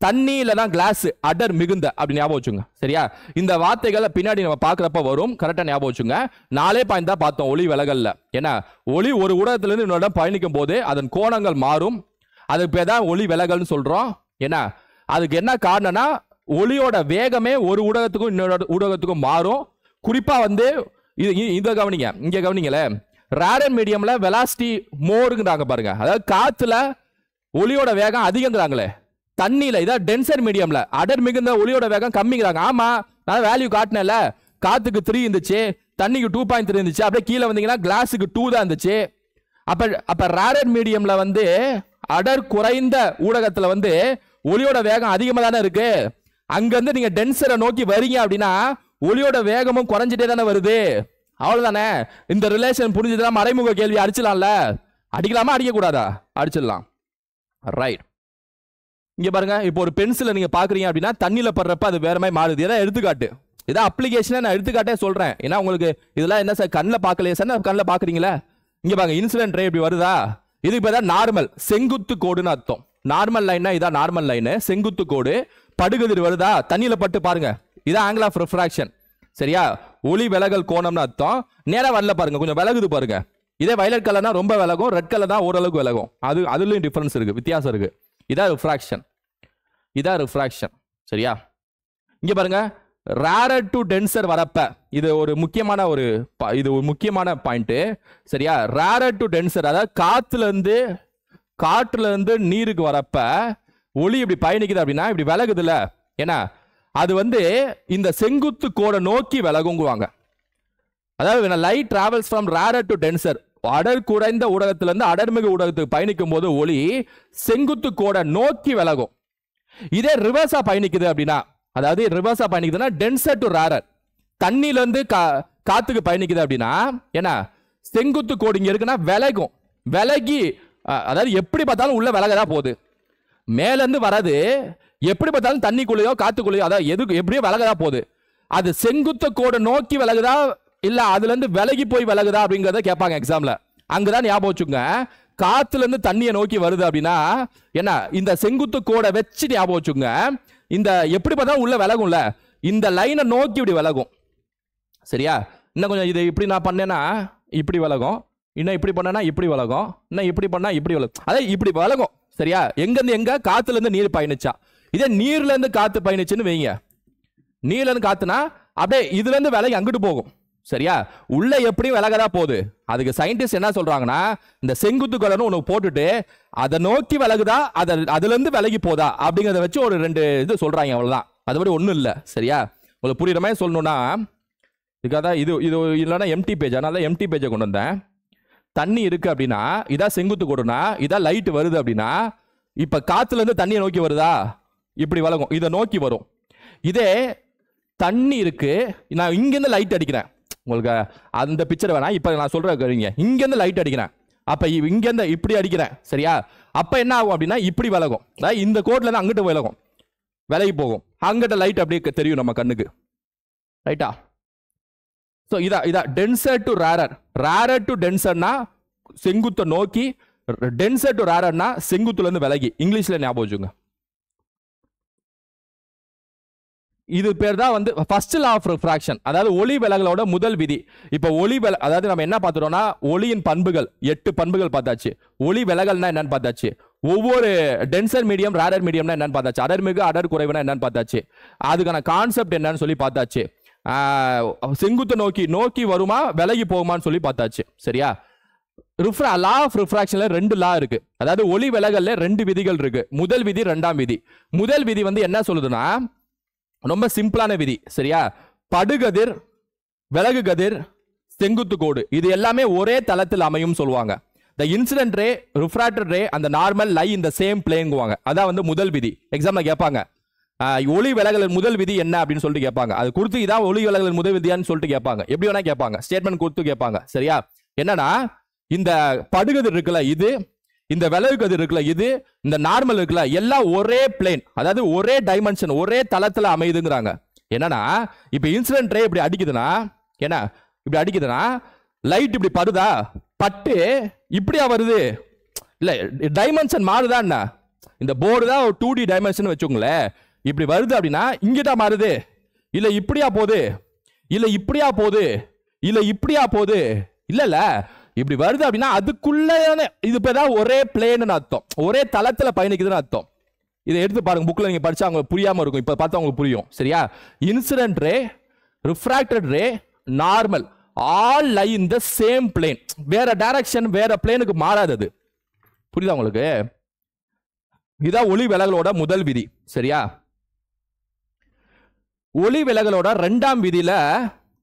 தண்ணி இல்லைனா கிளாஸ் அடர் மிகுந்த, அப்படி ஞாபகம் வச்சுங்க. சரியா, இந்த வார்த்தைகளை பின்னாடி நம்ம பார்க்குறப்ப வரும், கரெக்டாக ஞாபகம் வச்சுங்க. 4 பாயிண்ட் தான் பார்த்தோம் ஒளி விலகல்ல. ஏன்னா ஒளி ஒரு ஊடகத்திலிருந்து இன்னொரு பயணிக்கும் போது அதன் கோணங்கள் மாறும், அதுக்கு பேர் தான் ஒளி விலகல்னு சொல்றோம். ஏன்னா அதுக்கு என்ன காரணம்னா ஒளியோட வேகமே ஒரு ஊடகத்துக்கும் இன்னொரு ஊடகத்துக்கும் மாறும். குறிப்பா வந்து இதை கவனிங்க, இங்க கவனிங்களே, ரேரர் மீடியம்ல வெலாசிட்டி மோருங்கிறாங்க பாருங்க, அதாவது காத்துல ஒளியோட வேகம் அதிகங்கிறாங்களே, தண்ணியில இதான் டென்சர் மீடியம்ல அடர் மிகுந்த ஒளியோட வேகம் கம்மிங்கிறாங்க. ஆமா, நான் வேல்யூ காட்டினேன்ல, காத்துக்கு 3 இருந்துச்சு, தண்ணிக்கு 2.3 இருந்துச்சு, அப்படியே கீழே வந்தீங்கன்னா கிளாஸுக்கு 2 தான் இருந்துச்சு. அப்ப ரேரர் மீடியம்ல வந்து அடர் குறைந்த ஊடகத்துல வந்து ஒளியோட வேகம் அதிகமா தானே இருக்கு. அங்க இருந்து நீங்க டென்சரை நோக்கி வரீங்க அப்படின்னா ஒளியோட வேகமும் குறைஞ்சிட்டே தானே வருது. அவ்வளவுதானே, இந்த ரிலேஷன் புரிஞ்சுதான் மறைமுக கேள்வி அடிச்சிடலாம்ல, அடிக்கலாமா அடிக்க கூடாதா, அடிச்சிடலாம். ரைட், இங்க பாருங்க, இப்போ ஒரு பென்சிலை நீங்க பாக்குறீங்க அப்படின்னா தண்ணியில படுறப்ப அது வேற மாதிரி மாறுது. இதான் எடுத்துக்காட்டு, இதான் அப்ளிகேஷனை நான் எடுத்துக்காட்டே சொல்றேன். ஏன்னா உங்களுக்கு இதெல்லாம் என்ன சார் கண்ணில் பார்க்கலையே சார், கண்ணில் பாக்குறீங்களா, இங்க பாருங்க இன்சிடென்ட் ரே இப்படி வருதா, இதுக்கு பேர் நார்மல், செங்குத்து கோடுன்னு அர்த்தம். நார்மல் லைன்னா இதான் நார்மல் லைன், செங்குத்து கோடு. படுகதிர் வருதா, தண்ணியில பட்டு பாருங்க, இதான் ஆங்கிள் ஆஃப் ரிஃப்ராக்ஷன். சரியா, ஒளி விலகல் கோணம்னு அர்த்தம். நேரா வரல பாருங்க, கொஞ்சம் விலகுது பாருங்க. இதே வயலட் கலர்னா ரொம்ப விலகும், ரெட் கலர் தான் ஓரளவுக்கு விலகும். அதுலயும் டிஃபரன்ஸ் இருக்கு, வித்தியாசம் இருக்கு. இதான் ரிஃப்ராக்ஷன், இதான் ரிஃப்ராக்ஷன். சரியா, இங்க பாருங்க, ரேரர் டு டென்சர் வரப்ப இது ஒரு முக்கியமான பாயிண்ட். சரியா, ரேரர் டு டென்சர், அதாவது காற்றுல இருந்து நீருக்கு வரப்ப ஒளி இப்படி பயணிக்குது அப்படின்னா இப்படி விலகுதுல, ஏன்னா அது வந்து இந்த செங்குத்து கோடை நோக்கி விலகுங்குவாங்க. அதாவது light travels from rarer to tensor, அடர் குறைந்த ஊடகத்திலிருந்து அடர்மிகு ஊடகத்துக்கு பயணிக்கும் போது ஒளி செங்குத்து கோடை நோக்கி விலகும். இதே ரிவர்ஸா பயணிக்குது அப்படின்னா, அதாவது ரிவர்ஸா பயணிக்குதுன்னா டென்சர் டு ரேரர், தண்ணியில இருந்து காத்துக்கு பயணிக்குது அப்படின்னா, ஏன்னா செங்குத்து கோடு இங்க இருக்குன்னா விலகும், விலகி அதாவது எப்படி பார்த்தாலும் உள்ள விலகதா போகுது. மேல இருந்து வராது, எப்படி பார்த்தாலும் தண்ணிக்குள்ளேயோ காத்துக்குள்ளேயோ, அதாவது எப்படியோ விலகதா போகுது. அது செங்குத்த கோடை நோக்கி விலகுதா இல்ல அதுல இருந்து விலகி போய் விலகுதா அப்படிங்கறத கேட்பாங்க எக்ஸாம்ல. அங்கதான் ஞாபகம் வச்சுங்க, காத்துல இருந்து தண்ணியை நோக்கி வருது அப்படின்னா என்ன, இந்த செங்குத்து கோடை வச்சு ஞாபகம் வச்சுங்க, இந்த எப்படி பார்த்தாலும் உள்ள விலகும்ல, இந்த லைனை நோக்கி இப்படி விலகும். சரியா, இன்னும் கொஞ்சம் இதை இப்படி நான் பண்ணேன்னா இப்படி விலகும், இன்னும் இப்படி பண்ணனா இப்படி விலகும், இன்னும் இப்படி பண்ணா இப்படி விலகும், அதே இப்படி விலகும். சரியா, எங்க இருந்து எங்க, காத்துல இருந்து நீர் பயணிச்சா. இதே நீர்ல இருந்து காத்து பயணிச்சுன்னு வைங்க, நீர்ல இருந்து காத்துனா அப்படியே இதுல இருந்து விலகி அங்கிட்டு போகும். சரியா, உள்ள எப்படியும் விலகதா போகுது. அதுக்கு சயின்டிஸ்ட் என்ன சொல்றாங்கன்னா, இந்த செங்குத்து கோடுன்னு ஒன்று போட்டுட்டு அதை நோக்கி விலகுதா அதுல இருந்து விலகி போதா அப்படிங்கிறத வச்சு ஒரு 2 இது சொல்றாங்க, அவ்வளவுதான். அது மாதிரி ஒன்றும் இல்லை. சரியா, உங்களுக்கு புரியுற மாதிரி சொல்லணும்னா இதுக்காக தான் இது இல்லைன்னா எம்டி பேஜ், அதனால எம்டி பேஜை கொண்டு வந்தேன். தண்ணி இருக்கு அப்படின்னா இதான் செங்குத்து கோடுனா, இதான் லைட் வருது அப்படின்னா, இப்ப காத்துல இருந்து தண்ணியை நோக்கி வருதா, இப்படி விலகும், இதை நோக்கி வரும். இதே தண்ணி இருக்கு, நான் இங்கிருந்து லைட் அடிக்கிறேன், உங்களுக்கு அந்த பிக்சர் வேணாம், இப்ப நான் சொல்றேன், இங்கிருந்து லைட் அடிக்கிறேன், அப்ப இங்கிருந்து இப்படி அடிக்கிறேன். சரியா, அப்ப என்ன ஆகும் அப்படின்னா இப்படி விலகும், இந்த கோட்ல இருந்து அங்கிட்டு விலகும், விலகி போகும், அங்கிட்ட லைட் அப்படியே தெரியும் நம்ம கண்ணுக்கு. ரைட்டா, ஸோ இதா denser to rarer, rarer to டென்சர்னா செங்குத்தை நோக்கி, டென்சர் டு ரேரர்னா செங்குத்துல இருந்து விலகி, இங்கிலீஷ்ல ஞாபகம் வச்சுங்க. இது பேர் தான் வந்து ஃபர்ஸ்ட் லா ஆஃப் ரிஃப்ராக்ஷன், அதாவது ஒளி விலகலோட முதல் விதி. இப்போ அதாவது நம்ம என்ன பார்த்துட்டோம்னா ஒளியின் பண்புகள் 8 பண்புகள் பார்த்தாச்சு. ஒளி விலகல்னா என்னன்னு பார்த்தாச்சு. ஒவ்வொரு டென்சர் மீடியம் ரேரர் மீடியம்னா என்னன்னு பார்த்தாச்சு. அடர் மிகு அடர் குறைவுனா என்னன்னு பார்த்தாச்சு. அதுக்கான கான்செப்ட் என்னன்னு சொல்லி பார்த்தாச்சு. செங்குத்து நோக்கி வருமா விலகி போகுமான்னு சொல்லி பார்த்தாச்சு. சரியா? லா ஆஃப் ரிஃப்ராக்ஷன்ல 2 லா இருக்கு. அதாவது ஒளி விலகல்ல 2 விதிகள் இருக்கு. முதல் விதி, 2ஆம் விதி. முதல் விதி வந்து என்ன சொல்லுதுன்னா ரொம்ப சிம்பிளான விதி. சரியா? படுகதிர், விலகு கதிர், செங்குத்து கோடு இது எல்லாமே ஒரே தளத்தில் அமையும் சொல்லுவாங்க. the incident ray, refracted ray and the normal lie in the same plane குவாங்க. அதான் வந்து முதல் விதி. எக்ஸாம்ல கேட்பாங்க ஒளி விலகலின் முதல் விதி என்ன அப்படின்னு சொல்லிட்டு கேட்பாங்க. அது கொடுத்து இதான் ஒளி விலகலின் முதல் விதியான்னு சொல்லிட்டு கேட்பாங்க. எப்படி வேணா கேட்பாங்க, ஸ்டேட்மெண்ட் கொடுத்து கேட்பாங்க. சரியா? என்னன்னா இந்த படுகதிர் இருக்குல்ல இது, இந்த விலகு கதிர் இருக்குல்ல இது, இந்த நார்மல் இருக்குல்ல எல்லாம் ஒரே பிளேன், அதாவது ஒரே டைமென்ஷன், ஒரே தளத்துல அமையுதுங்கிறாங்க. என்னன்னா இப்ப இன்சிடென்ட் ரே இப்படி அடிக்குதுன்னா, என்ன இப்படி அடிக்குதுன்னா லைட் இப்படி படுதா, பட்டு இப்படியா வருது இல்ல, டைமென்ஷன் மாறுதா என்ன? இந்த போர்டு தான் ஒரு 2D டைமென்ஷன் வச்சுக்கோங்களேன். இப்படி வருது அப்படின்னா இங்கிட்ட மாறுது, இல்ல இப்படியா போகுது, இல்ல இப்படியா போகுது, இல்ல இப்படியா போகுது, இல்ல இப்படி வருது அப்படின்னா அதுக்குள்ள இது பேர் ஒரே பிளேன்னு அர்த்தம், ஒரே தளத்துல பயணிக்குதுன்னு அர்த்தம். இதை எடுத்து பாருங்க, புக்ல நீங்க படிச்சா அவங்களுக்கு புரியாம இருக்கும், இப்ப பார்த்தா உங்களுக்கு புரியும். சரியா? Incident ray, refracted ray, normal all lie in the same plane. வேற டைரக்ஷன் வேற பிளேனுக்கு மாறாதது. புரியுதா உங்களுக்கு? இதான் ஒளி விலகலோட முதல் விதி. சரியா? ஒளி விலகலோட 2ஆம் விதியில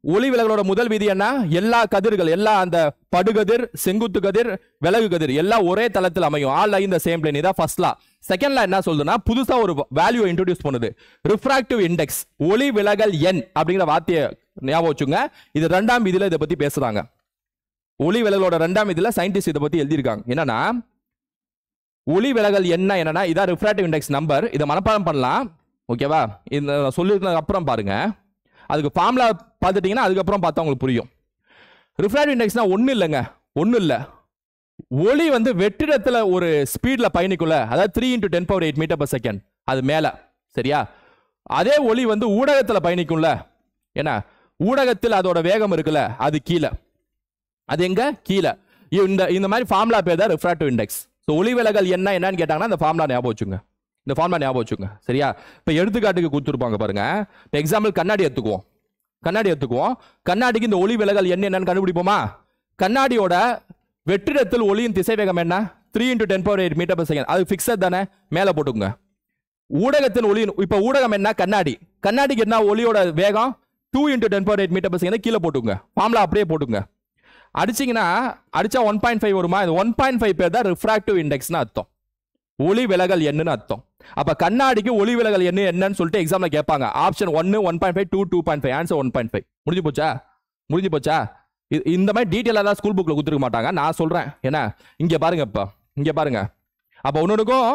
ஒளி விலகலோட முதல் விதி என்ன? எல்லா கதிர்கள், எல்லா அந்த படுகதிர், செங்குத்து கதிர், விலகு கதிர் எல்லாம் ஒரே தளத்தில் அமையும். All lie in the same plane. இதான் ஃபர்ஸ்ட் லா. செகண்ட் லா என்ன சொல்லுதுன்னா புதுசா ஒரு வேல்யூ இன்ட்ரோடியூஸ் பண்ணுது. ரிஃப்ராக்டிவ் இண்டெக்ஸ், ஒளி விலகல் எண் அப்படிங்கிற வார்த்தையை ஞாபகம் வச்சுங்க. இது 2ஆம் விதியில இதை பத்தி பேசுறாங்க. ஒளி விலகலோட 2ஆம் விதியில சயின்டிஸ்ட் இதை பத்தி எழுதியிருக்காங்க. என்னன்னா ஒளி விலகல் என்னன்னா இதான் ரிஃப்ராக்டிவ் இண்டெக்ஸ் நம்பர். இதை மனப்பாடம் பண்ணலாம். ஓகேவா? இந்த சொல்லிருந்ததுக்கு அப்புறம் பாருங்க, அதுக்கு ஃபார்முலா பார்த்துட்டீங்கன்னா அதுக்கப்புறம் பார்த்தா உங்களுக்கு புரியும். ரிஃப்ராக்டிவ் இண்டெக்ஸ்னா ஒன்றும் இல்லைங்க, ஒன்றும் இல்லை. ஒளி வந்து வெற்றிடத்தில் ஒரு ஸ்பீடில் பயணிக்குள்ள, அதாவது 3 × 10⁸ மீட்டர்/செகண்ட் அது மேலே. சரியா? அதே ஒளி வந்து ஊடகத்தில் பயணிக்கும்ல, ஏன்னா ஊடகத்தில் அதோட வேகம் இருக்குல்ல, அது கீழே. அது எங்க? கீழே. இந்த மாதிரி ஃபார்முலா பேர் தான் ரிஃப்ராக்டிவ் இண்டெக்ஸ். ஸோ ஒளி விலகல் என்னன்னு கேட்டாங்கன்னா இந்த ஃபார்முலா ஞாபகம் வச்சுங்க. இந்த ஃபார்முலா ஞாபகம் வச்சுங்க. சரியா? இப்போ எடுத்துக்காட்டுக்கு கொடுத்துருப்பாங்க பாருங்க. இப்போ எக்ஸாம்பிள் கண்ணாடி எடுத்துக்குவோம். கண்ணாடிக்கு இந்த ஒளி விலகல் என்னன்னு கண்டுபிடிப்போமா? கண்ணாடியோட வெற்றிடத்தில் ஒளியின் திசைவேகம் என்ன? 3 × 10⁸ மீட்டர்/செகண்ட். அது ஃபிக்ஸட் தானே, மேலே போட்டுக்கோங்க. ஊடகத்தின் ஒளி, இப்போ ஊடகம் என்ன? கண்ணாடிக்கு என்ன ஒளியோட வேகம்? 2 × 10⁸ மீட்டர்/செகண்ட். கீழே போட்டுங்க. ஃபார்முலா அப்படியே போட்டுங்க. அடிச்சிங்கன்னா அடிச்சா 1.5 வருமா? இது 1.5 பேர் தான் ரிஃப்ராக்டிவ் இண்டெக்ஸ்னு அர்த்தம், ஒளி விலகல் எண்ணுன்னு அர்த்தம். அப்ப கண்ணாடிக்கு ஒளி விலகல் எண்ணு என்னன்னு சொல்லிட்டு எக்ஸாம்ல கேட்பாங்க. Option 1 1.5, 2 2.5, answer 1.5. முடிஞ்சு போச்சா? இந்த மாதிரி டீட்டெயிலாக தான் ஸ்கூல் புக்ல கொடுத்துருக்க மாட்டாங்க, நான் சொல்றேன். ஏன்னா இங்க பாருங்க, இங்க பாருங்க. அப்ப ஒன்னொன்னுக்கும்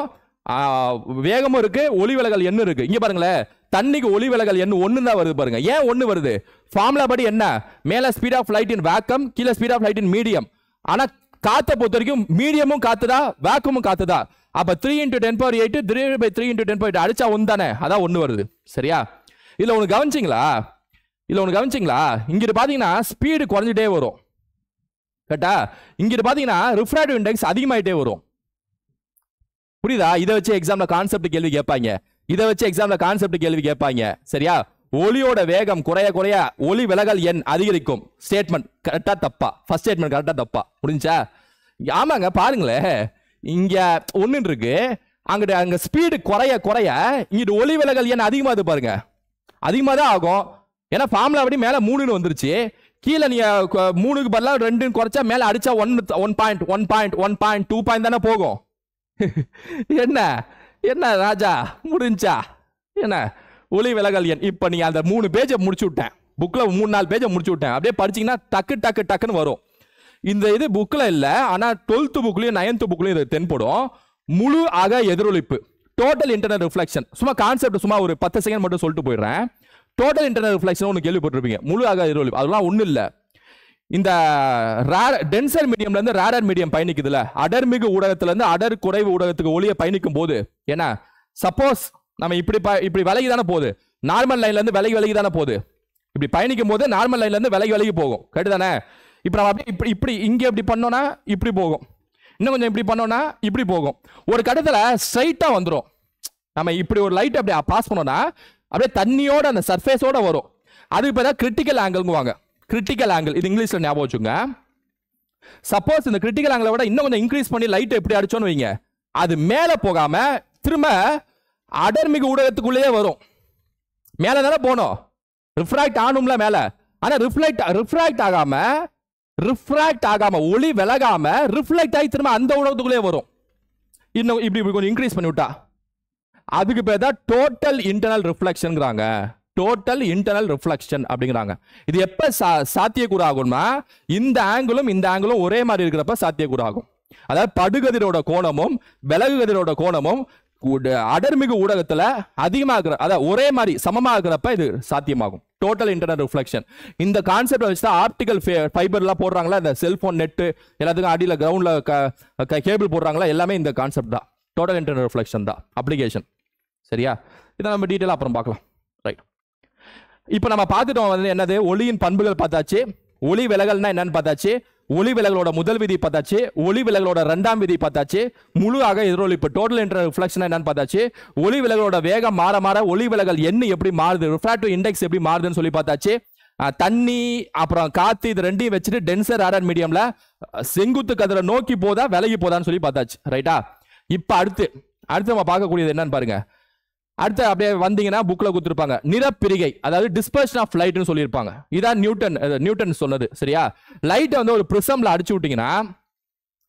வேகமும் இருக்கு, ஒளி விலகல் எண்ணு இருக்கு. இங்க பாருங்களேன், தண்ணிக்கு ஒளி விலகல் எண்ணு 1 தான் வருது பாருங்க. ஏன் 1 வருது? ஃபார்முலா படி என்ன? மேல speed of light in vacuum, கீழே speed of light in medium. ஆனா காத்தை பொறுத்த வரைக்கும் மீடியமும் காத்துதா, வேக்கமும் காத்துதா. அப்ப 3 × 10⁸ divided by 3 × 10⁸ அடிச்சா 1 தானே, அதான் 1 வருது. சரியா? இதுல ஒண்ணு கவனிச்சிங்களா? இங்கிட்டு பாத்தீங்கன்னா ஸ்பீடு குறைஞ்சிட்டே வரும். கரெக்டா? இங்கிட்டு பாத்தீங்கன்னா ரிஃப்ராக்டிவ் இண்டெக்ஸ் அதிகமாயிட்டே வரும். புரியுதா? இதை வச்சு எக்ஸாம்ல கான்செப்ட் கேள்வி கேட்பாங்க. சரியா? ஒளியோட வேகம் குறைய குறைய ஒளி விலகல் எண் அதிகரிக்கும். ஸ்டேட்மெண்ட் கரெக்டா தப்பா? ஃபர்ஸ்ட் ஸ்டேட்மெண்ட் கரெக்டா தப்பா? புரிஞ்சா? ஆமாங்க, பாருங்களேன், இங்க 1 இருக்கு, அங்க ஸ்பீடு குறைய குறைய இங்கிட்டு ஒளி விலகல் எண் அதிகமாகுது பாருங்க. அதிகமாக தான் ஆகும். ஏன்னா ஃபார்முலா படி மேல 3ன்னு வந்துருச்சு. கீழே நீங்க 3க்கு பதிலாக 2 குறைச்சா மேல அடிச்சா 1.2 பாயிண்ட் தானே போகும். என்ன ராஜா, முடிஞ்சா? என்ன ஒளி விலகல் எண்? இப்ப நீங்க அந்த 3 பேஜை முடிச்சு விட்டேன், புக்ல 3-4 பேஜை முடிச்சு விட்டேன். அப்படியே படிச்சீங்கன்னா டக்குன்னு வரும். இந்த இது புக்ல இல்ல, ஆனா 12th புக்லயும் 9th புக்லயும் இது தென்படும். முழு அக எதிரொலிப்பு, டோட்டல் இன்டர்னல் ரிஃப்ளெக்ஷன். சும்மா கான்செப்ட் சும்மா ஒரு 10 செகண்ட் மட்டும் சொல்லிட்டு போயிடுறேன். டோட்டல் இன்டர்னல் ரிஃப்ளெக்ஷன் ஒன்று கேள்விப்பட்டிருப்பீங்க. முழு அக எதிரொலிப்பு அதெல்லாம் ஒன்றும் இல்லை. இந்த டென்சர் மீடியம்ல இருந்து ரேரர் மீடியம் பயணிக்குதுல, அடர்மிகு ஊடகத்துல இருந்து அடர் குறைவு ஊடகத்துக்கு ஒளியை பயணிக்கும் போது என்ன, சப்போஸ் நம்ம இப்படி விலகி தானே போகுது, நார்மல் லைன்ல இருந்து விலகி தானே போகுது, இப்படி பயணிக்கும் போது நார்மல் லைன்ல இருந்து விலகி போகும், கேட்டுதானே? இப்ப நம்ம அப்படியே இப்படி இங்க இப்படி பண்ணோம்னா இப்படி போகும், இன்னும் கொஞ்சம் இப்படி பண்ணோம்னா இப்படி போகும், ஒரு கட்டத்துல ஸ்ட்ரைட்டா வந்துடும். நம்ம இப்படி ஒரு லைட் அப்படியே பாஸ் பண்ணோம்னா அப்படியே தண்ணியோட அந்த சர்ஃபேஸோட வரும். அதுக்கு பேர் கிரிட்டிக்கல் ஆங்கிள்ங்குவாங்க. கிரிட்டிக்கல் ஆங்கிள் இது இங்கிலீஷ்ல ஞாபகம் வச்சுங்க. சப்போஸ் இந்த கிரிட்டிக்கல் ஆங்கிளை விட இன்னும் கொஞ்சம் இன்க்ரீஸ் பண்ணி லைட் எப்படி அடிச்சோன்னு வைங்க, அது மேல போகாம திரும்ப அடர்மிகு ஊடகத்துக்குள்ளேயே வரும். மேல தானே போனோம், ரிஃப்ராக்ட் ஆனும்ல மேல, ஆனா ரிஃப்ராக்ட் ஆகாம ஒளி விலகாம ரிஃப்ளெக்ட் ஆகி திரும்ப அந்த ஊடகத்துக்குள்ளே வரும். இன்னும் இப்படி கொஞ்சம் இன்க்ரீஸ் பண்ணி விட்டா அதுக்கு பேர் தான் டோட்டல் இன்டர்னல் ரிஃப்ளெக்ஷன்ங்கிறாங்க. டோட்டல் இன்டர்னல் ரிஃப்ளெக்ஷன் அப்படிங்கிறாங்க. இது எப்ப சாத்தியக்கூறு ஆகும்னா இந்த ஆங்கிளும் ஒரே மாதிரி இருக்கிறப்ப சாத்தியக்கூறு ஆகும். அதாவது படுகதிரோட கோணமும் விலகு கதிரோட கோணமும் அடர்மிகு ஊடகத்துல அதிகமாக, அதாவது ஒரே மாதிரி சமமாக இருக்கிறப்ப இது சாத்தியமாகும். Total internal reflection. இந்த கான்செப்ட் வச்சு தான் ஆப்டிகல் ஃபைபர்லாம் போடுறாங்களா, இந்த செல்போன் நெட் எல்லாத்துக்கும் அடியில் கிரவுண்ட்ல கேபிள் போடுறாங்களா, எல்லாமே இந்த கான்செப்ட் தான். டோட்டல் இன்டர்னல் ரிஃப்ளெக்ஷன் தான் அப்ளிகேஷன். சரியா? இதை நம்ம டீட்டெயிலாக அப்புறம் பார்க்கலாம். ரைட், இப்போ நம்ம பார்த்துட்டோம் வந்து என்னது, ஒளியின் பண்புகள் பார்த்தாச்சு, ஒளி விலகல்னா என்னன்னு பார்த்தாச்சு, ஒளி விலகலோட முதல் விதி பார்த்தாச்சு, ஒளி விலகலோட இரண்டாம் விதி பார்த்தாச்சு, முழுவாக எதிரொலிப்பு டோட்டல் இன்டர்னல் ரிஃப்ளெக்ஷன் என்னன்னு பார்த்தாச்சு, ஒளி விலகலோட வேகம் மாற ஒளி விலகல் எண்ணு எப்படி மாறுது, ரிஃப்ராக்டிவ் இண்டெக்ஸ் எப்படி மாறுதுன்னு சொல்லி பார்த்தாச்சு. தண்ணி அப்புறம் காத்து இது ரெண்டையும் வச்சுட்டு டென்சர் ரேரர் மீடியம்ல செங்குத்து கதிரை நோக்கி போதா விலகி போதான்னு சொல்லி பார்த்தாச்சு. ரைட்டா? இப்ப அடுத்து நம்ம பார்க்கக்கூடியது என்னன்னு பாருங்க. அடுத்து அப்படியே வந்தீங்கன்னா புக்ல கொடுத்துருப்பாங்க நிறப்பிரிகை, அதாவது டிஸ்பர்ஷன் ஆஃப் லைட்னு சொல்லியிருப்பாங்க. இதான் நியூட்டன் சொன்னது. சரியா? லைட்டை வந்து ஒரு பிரிசம்ல அடிச்சு விட்டீங்கன்னா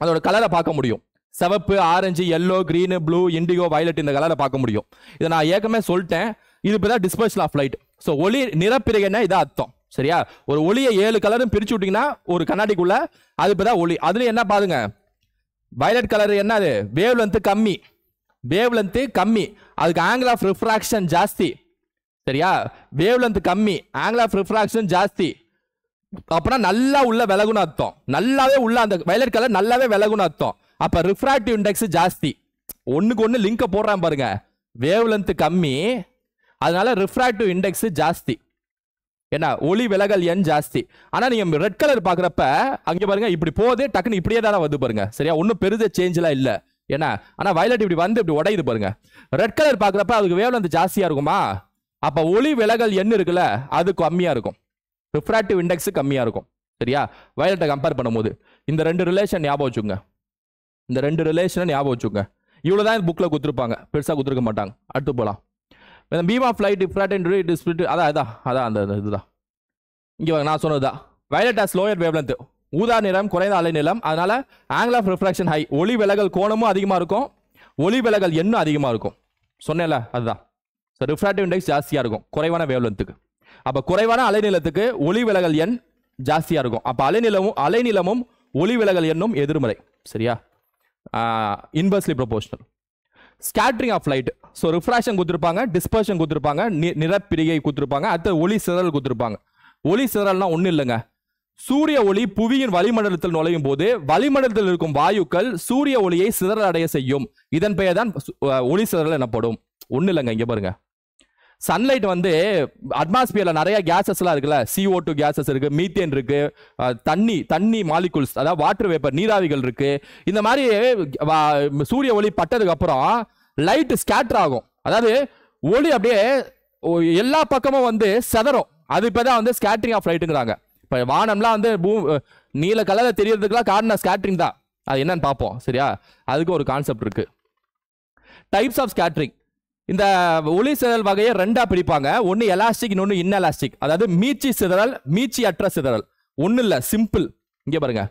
அதோட கலரை பார்க்க முடியும். சிவப்பு, orange, yellow, green, blue, indigo, violet இந்த கலரை பார்க்க முடியும். இதை நான் ஏற்கனவே சொல்லிட்டேன். இது பேர் டிஸ்பர்ஷன் ஆஃப் லைட். ஸோ ஒளி நிறப்பிரிகைன்னா இதான் அர்த்தம். சரியா? ஒரு ஒளியை 7 கலரும் பிரிச்சு விட்டீங்கன்னா ஒரு கண்ணாடிக்குள்ள அது பேர் ஒளி. அதுல என்ன பாருங்க, வயலட் கலர் என்னது, வேவ் லென்த் கம்மி, அதுக்கு ஆங்கிள் ஆஃப் ரிஃப்ராக்ஷன் ஜாஸ்தி. சரியா? வேவ் லென்த் கம்மி, ஆங்கிள் ஆஃப் ரிஃப்ராக்ஷன் ஜாஸ்தி. அப்புறம் நல்லா உள்ள விலகுன்னு அர்த்தம். நல்லாவே உள்ள அந்த வயலட் கலர் நல்லாவே விலகுன்னு அர்த்தம். அப்ப ரிஃப்ராக்டிவ் இண்டெக்ஸ் ஜாஸ்தி. ஒண்ணுக்கு ஒண்ணு லிங்க போடுறான் பாருங்க. வேவ் லென்த் கம்மி, அதனால ரிஃப்ராக்டிவ் இண்டெக்ஸ் ஜாஸ்தி. என்ன, ஒளி விலகல் எண் ஜாஸ்தி. ஆனா நீங்க ரெட் கலர் பாக்குறப்ப அங்க பாருங்க இப்படி போகுது, டக்குன்னு இப்படியே தானே வந்து பாருங்க. சரியா? ஒன்னும் பெருத சேஞ்ச்லாம் இல்ல. ஏன்னா ஆனா வயலட் இப்படி வந்து இப்படி உடையுது பாருங்க. ரெட் கலர் பாக்குறப்ப அதுக்கு வேவ் லென்த் ஜாஸ்தியா இருக்குமா, அப்ப ஒளி விலகல் எண் இருக்குல்ல அது கம்மியா இருக்கும், ரிஃப்ராக்டிவ் இண்டெக்ஸ் கம்மியா இருக்கும். சரியா? வயலட்டை கம்பேர் பண்ணும்போது இந்த ரெண்டு ரிலேஷன் ஞாபகம் வச்சுங்க. இவ்வளவுதான் புக்ல கொடுத்துருப்பாங்க, பெருசா கொடுத்துருக்க மாட்டாங்க. அடுத்து போலாம். பீம் ஆஃப் லைட் அதான் அந்த இதுதான் இங்க நான் சொன்னதுதான். வயலட் ஹஸ் லோயர் வேவ்லென்த், ஊதா நிறம் குறைந்த அலைநீளம், அதனால ஆங்கிள் ஆஃப் ரிஃப்ராக்ஷன் ஹை, ஒளி விலகல் கோணமும் அதிகமா இருக்கும், ஒளி விலகல் எண்ணும் அதிகமா இருக்கும். சொன்னேன்ல அதுதான். ரிஃப்ராக்டிவ் இண்டெக்ஸ் ஜாஸ்தியா இருக்கும் குறைவான வேவ்லென்த்துக்கு. அப்ப குறைவான அலைநீளத்துக்கு ஒளி விலகல் எண் ஜாஸ்தியா இருக்கும். அப்ப அலைநீளமும் ஒளி விலகல் எண்ணும் எதிர்மறை. சரியா? Inversely proportional. Scattering of light. So refraction கொடுத்துருப்பாங்க, டிஸ்பர்ஷன் கொடுத்துருப்பாங்க, நிறப்பிரிகை கொடுத்துருப்பாங்க, அடுத்து ஒளி சிதறல் கொடுத்துருப்பாங்க. ஒளி சிதறல்னா ஒன்றும் இல்லைங்க, சூரிய ஒளி புவியின் வளிமண்டலத்தில் நுழையும் போது வளிமண்டலத்தில் இருக்கும் வாயுக்கள் சூரிய ஒளியை சிதறல் அடைய செய்யும். இதன் பெயர் தான் ஒளி சிதறல் எனப்படும். ஒன்றும் இல்லைங்க, இங்கே பாருங்க. சன்லைட் வந்து அட்மாஸ்பியர்ல நிறைய கேசஸ்லாம் இருக்குல்ல, CO2 கேசஸ் இருக்கு, மீத்தேன் இருக்கு, தண்ணி மாலிகுல்ஸ் அதாவது வாட்டர் வேப்பர் நீராவிகள் இருக்கு. இந்த மாதிரி சூரிய ஒளி பட்டதுக்கு அப்புறம் லைட் ஸ்கேட்டர் ஆகும். அதாவது ஒளி அப்படியே எல்லா பக்கமும் வந்து செதறும். அது இப்பதான் வந்து ஸ்கேட்டரிங் ஆஃப் லைட்டுங்கிறாங்க. இப்ப வானம்லாம் வந்து நீல கலர்ல தெரியறதுக்குலாம் காரணம் ஸ்கேட்டரிங் தான். அது என்னன்னு பார்ப்போம். சரியா? அதுக்கு ஒரு கான்செப்ட் இருக்கு. Types of scattering. இந்த ஒளி சிதறல் வகையை ரெண்டா பிரிப்பாங்க. ஒன்னு எலாஸ்டிக், இன்னொன்னு இன்எலாஸ்டிக். அதாவது மீச்சி சிதறல், மீச்சி அற்ற சிதறல். ஒன்னு இல்ல, சிம்பிள். இங்க பாருங்க.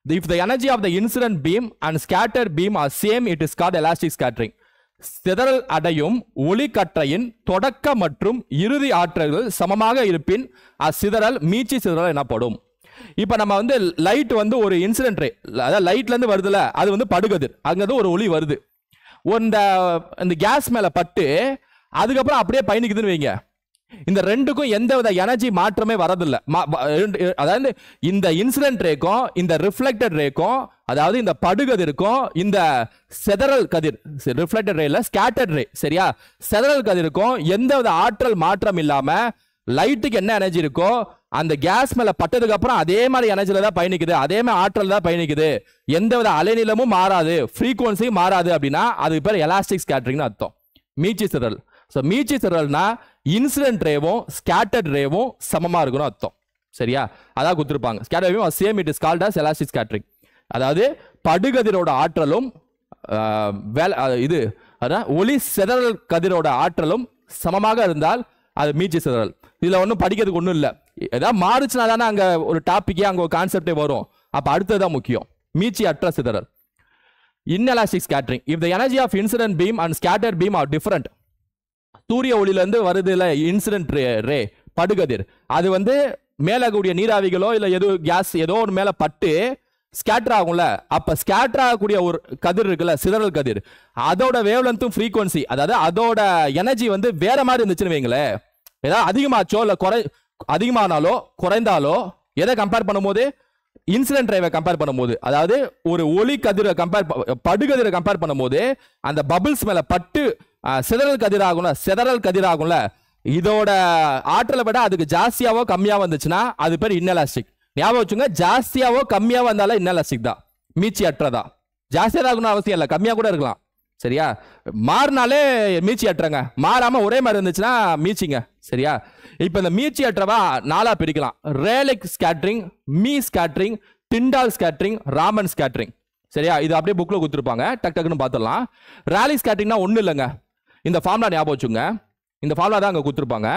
If the energy of the incident beam and scattered beam are same, it is called elastic scattering. சிதறல் அடையும் ஒளிக்கற்றையின் தொடக்க மற்றும் இறுதி ஆற்றல்கள் சமமாக இருப்பின் அச்சிதறல் மீச்சி சிதறல் எனப்படும். இப்ப நம்ம வந்து லைட் வந்து ஒரு இன்சிடென்ட் ரே, அதாவது லைட்ல இருந்து வருதுல, அது வந்து படுகதிர். அங்க ஒரு ஒளி வருது, இந்த கேஸ் மேல பட்டு அதுக்கப்புறம் அப்படியே பயணிக்குதுன்னு வைங்க. இந்த ரெண்டுக்கும் எந்தவித எனர்ஜி மாற்றமே வரதில்லை. அதாவது இந்த இன்சிடென்ட் ரேக்கும் இந்த ரிஃப்ளெக்டட் ரேக்கும், அதாவது இந்த படுகதிருக்கும் இந்த செதறல் கதிர், ரிஃப்ளெக்டட் ரேல ஸ்கேட்டர்ட் ரே, சரியா, செதறல் கதிருக்கும் எந்தவித ஆற்றல் மாற்றம் இல்லாம லைட்டுக்கு என்ன எனர்ஜி இருக்கோ அந்த கேஸ் மேல பட்டதுக்கு அப்புறம் அதே மாதிரி எனர்ஜில தான் பயணிக்குது, அதே மாதிரி ஆற்றல் தான் பயணிக்குது, எந்தவித அலைநீளமும் மாறாது, ஃப்ரீக்வன்சியும் மாறாது அப்படின்னா அதுக்கு பேர் எலாஸ்டிக் ஸ்கேட்டரிங்னு அர்த்தம். மீச்சி சிதறல். ஸோ மீச்சி சிதறல்னா இன்சிடென்ட் ரேவும் ஸ்கேட்டர்ட் ரேவும் சமமா இருக்கணும் அர்த்தம். சரியா, அதான் கொடுத்துருப்பாங்க. ஸ்கேட்டர்ட் ரேவும் same, it is called as elastic scattering. அதாவது படுகதிரோட ஆற்றலும் இது ஒளி சிதறல் கதிரோட ஆற்றலும் சமமாக இருந்தால் அது மீச்சி சிதறல். இதுல ஒன்றும் படிக்கிறதுக்கு ஒன்றும் இல்லை. ஏதாவது மாறுச்சுனா தானே அங்க ஒரு டாபிக்கே, அங்க ஒரு கான்செப்டே வரும். அப்ப அடுத்ததுதான் முக்கியம், மீச்சி அற்ற சிதறல். Inelastic scattering. If the energy of incident beam and scattered beam are different. சூரிய ஒளியில இருந்து வருது இல்ல இன்சிடென்ட் ரே, படுகதிர், அது வந்து மேல கூடிய நீராவிகளோ இல்ல ஏதோ கேஸ் ஏதோ ஒரு மேல பட்டு ஸ்கேட்டர் ஆகும்ல. அப்ப ஸ்கேட்டர் ஆகக்கூடிய ஒரு கதிர் இருக்குல்ல, சிதறல் கதிர், அதோட வேவ்லென்த்தும் ஃப்ரீக்வன்சி, அதாவது அதோட எனர்ஜி வந்து வேற மாதிரி இருந்துச்சுன்னு வைங்களேன். ஏதாவது அதிகமாச்சோ இல்ல அதிகமானாலோ குறைந்தாலோ எதை கம்பேர் பண்ணும்போது, இன்சிடென்ட் ரேவை கம்பேர் பண்ணும்போது, அதாவது ஒரு ஒளி கதிரை படுகதிரை கம்பேர் பண்ணும்போது அந்த பபிள்ஸ் மேல பட்டு சிதறல் கதிராகும்ல, இதோட ஆற்றலை விட அதுக்கு ஜாஸ்தியாவோ கம்மியாவோ வந்துச்சுன்னா அது பேர் இன்எலாஸ்டிக். ஞாபகம் வச்சுங்க, ஜாஸ்தியாவோ கம்மியாவோ வந்தாலும் இன்எலாஸ்டிக் தான், மீச்சி அற்றதா. ஜாஸ்தியா இருக்கணும் அவசியம் இல்லை, கம்மியா கூட இருக்கலாம். சரியா, மாறினாலே மீச்சி அற்றங்க, மாறாம ஒரே மாதிரி இருந்துச்சுன்னா மீச்சிங்க. சரியா, இப்ப இந்த மீச்சி அற்றவா நாலா பிரிக்கலாம்: ரேலிக் scattering, me scattering, Tyndall scattering, Raman scattering. சரியா, இது அப்படியே புக்ல கொடுத்துருப்பாங்க, டக் டக்குன்னு பார்த்துடலாம். ரேலிக் ஸ்கேட்டரிங்னா ஒன்றும் இல்லைங்க, இந்த ஃபார்முலா ஞாபகம் வச்சுங்க, இந்த ஃபார்முலா தான் அங்கே கொடுத்துருப்பாங்க.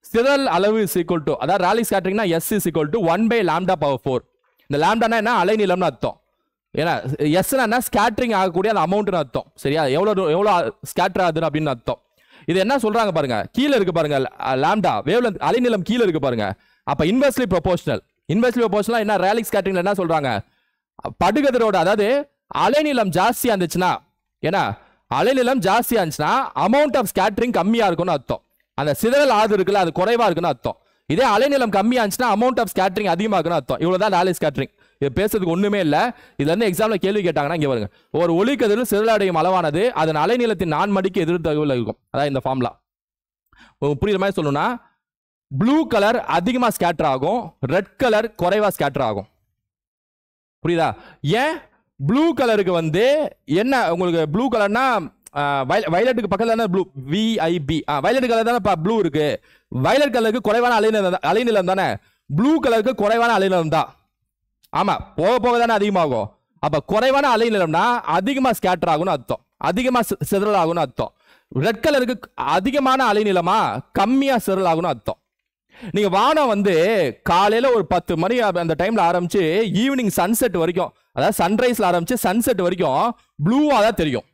சிதறல் அளவு இஸ் ஈக்குவல் டு, அதாவது ரேலிக் ஸ்கேட்டரிங்னா S இஸ் ஈக்குவல் டு 1/λ/4. இந்த லாம்டானா என்ன, அலைநீளம்னு அர்த்தம். ஏன்னா எஸ்னா ஸ்கேட்டரிங் ஆகக்கூடிய அந்த அமௌண்ட்னு அர்த்தம். சரியா, எவ்வளோ ஸ்கேட்டர் ஆகுது அப்படின்னு அர்த்தம். இது என்ன சொல்றாங்க பாருங்க, கீழே இருக்கு பாருங்க, லாம்டா வேவ்லென்த், அலைநீளம் கீழே இருக்கு பாருங்க. அப்ப இன்வெர்ஸ்லி ப்ரொபோஷனல். என்ன ரேலிக் ஸ்கேட்டரிங்ல என்ன சொல்றாங்க, படுகதிரோட, அதாவது அலைநீளம் ஜாஸ்தியா இருந்துச்சுன்னா, ஏன்னா அலைநீளம் ஜாஸ்தியா இருந்துச்சுன்னா அமௌண்ட் ஆஃப் ஸ்கேட்டரிங் கம்மியா இருக்கும்னு அர்த்தம். அந்த சிதறல் ஆது இருக்குல்ல, அது குறைவா இருக்குன்னு அர்த்தம். இதே அலைநீளம் கம்மியா இருந்துச்சுன்னா அமௌண்ட் ஆஃப் ஸ்கேட்டரிங் அதிகமா இருக்குன்னு அர்த்தம். இவ்வளவுதான் ரேலிக் ஸ்கேட்டரிங். இது பேசுறதுக்கு ஒண்ணுமே இல்ல. இதுல இருந்து எக்ஸாம்ல கேள்வி கேட்டாங்கன்னா இங்க பாருங்க, ஒரு ஒளிக்கதிர் சிதறலடையும் அளவானது அதன் அலைநீளத்தின் 4 மடங்கு எதிர் தகவல் இருக்கும். அதான் இந்த ஃபார்முலா. புரியுற மாதிரி சொல்லணும்னா, ப்ளூ கலர் அதிகமா ஸ்கேட்டர் ஆகும், ரெட் கலர் குறைவா ஸ்கேட்டர் ஆகும். புரியுதா? ஏன் ப்ளூ கலருக்கு வந்து என்ன, உங்களுக்கு ப்ளூ கலர்னா வயலட்டுக்கு பக்கத்துல தானே ப்ளூ, VIB, வயலட் கலர் தானே ப்ளூ இருக்கு. வயலட் கலருக்கு குறைவான அலைநீளம் தானே, ப்ளூ கலருக்கு குறைவான அலைநீளம் தான். ஆமா, போக போக தானே அதிகமாகும். அப்ப குறைவான அலைநீளம்னா அதிகமா ஸ்கேட்டர் ஆகும்னு அர்த்தம், அதிகமா சிதறல் ஆகும்னு அர்த்தம். ரெட் கலருக்கு அதிகமான அலைநீளமா கம்மியா சிதறல் ஆகும்னு அர்த்தம். நீங்க வானம் வந்து காலையில ஒரு 10 மணி அந்த டைம்ல ஆரம்பிச்சு ஈவினிங் சன்செட் வரைக்கும், அதாவது சன்ரைஸ்ல ஆரம்பிச்சு சன்செட் வரைக்கும் ப்ளூவா தான் தெரியும்.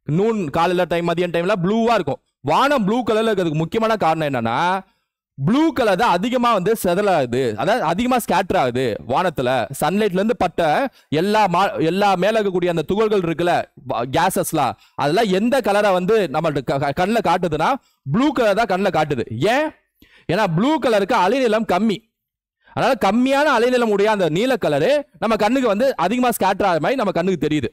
நூன் காலையில டைம், மதியம் டைம்ல ப்ளூவா இருக்கும். வானம் ப்ளூ கலர்ல இருக்கிறதுக்கு முக்கியமான காரணம் என்னன்னா, ப்ளூ கலர் தான் அதிகமா வந்து செதல் ஆகுது, அதாவது அதிகமா ஸ்கேட்டர் ஆகுது வானத்துல. சன்லைட்ல இருந்து பட்ட எல்லா மேல இருக்கக்கூடிய அந்த துகள்கள் இருக்குல்ல, கேசஸ்லாம், அதெல்லாம் எந்த கலரை வந்து நம்ம கண்ணில் காட்டுதுன்னா ப்ளூ கலர் தான் கண்ணில் காட்டுது. ஏன்? ஏன்னா ப்ளூ கலருக்கு அலைநீளம் கம்மி, அதனால கம்மியான அலைநீளம் உடைய அந்த நீல கலரு நம்ம கண்ணுக்கு வந்து அதிகமா ஸ்கேட்டர் ஆகிற மாதிரி நம்ம கண்ணுக்கு தெரியுது.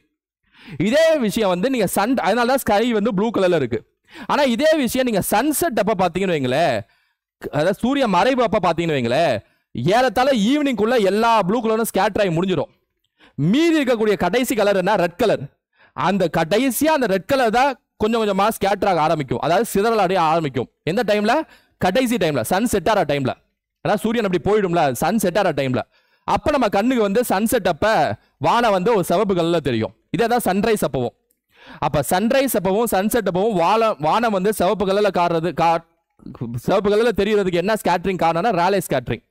இதே விஷயம் வந்து நீங்க அதனால தான் ஸ்கை வந்து ப்ளூ கலர்ல இருக்கு. ஆனா இதே விஷயம் நீங்க சன்செட் அப்ப பாத்தீங்கன்னு வைங்களேன், அதாவது சூரிய மறைவு அப்ப பாத்தீங்கன்னு வைங்களேன், ஏறத்தாழ ஈவினிங்குள்ள எல்லா ப்ளூ கலரும் ஸ்கேட்டர் ஆகி முடிஞ்சிடும். மீதி இருக்கக்கூடிய கடைசி கலர் என்ன, ரெட் கலர். அந்த கடைசியா அந்த ரெட் கலர் தான் கொஞ்சம் கொஞ்சமா ஸ்கேட்டர் ஆக ஆரம்பிக்கும், அதாவது சிதறல் அடைய ஆரம்பிக்கும். எந்த டைம்ல? கடைசி டைம்ல, சன் செட் ஆகிற டைம்ல. அதாவது சூரியன் அப்படி போயிடும்ல, சன் செட் ஆகிற டைம்ல. அப்ப நம்ம கண்ணுக்கு வந்து சன்செட் அப்ப வானம் வந்து ஒரு சிவப்பு கலர்ல தெரியும். இதே தான் சன்ரைஸ் அப்பவும். அப்ப சன்ரைஸ் அப்பவும் சன்செட் அப்பவும் வானம் வந்து சிவப்பு கலர்ல சிவப்பு கலர்ல தெரியறதுக்கு என்ன ஸ்கேட்டரிங் காரணம்னா ரேலிக் ஸ்கேட்டரிங்.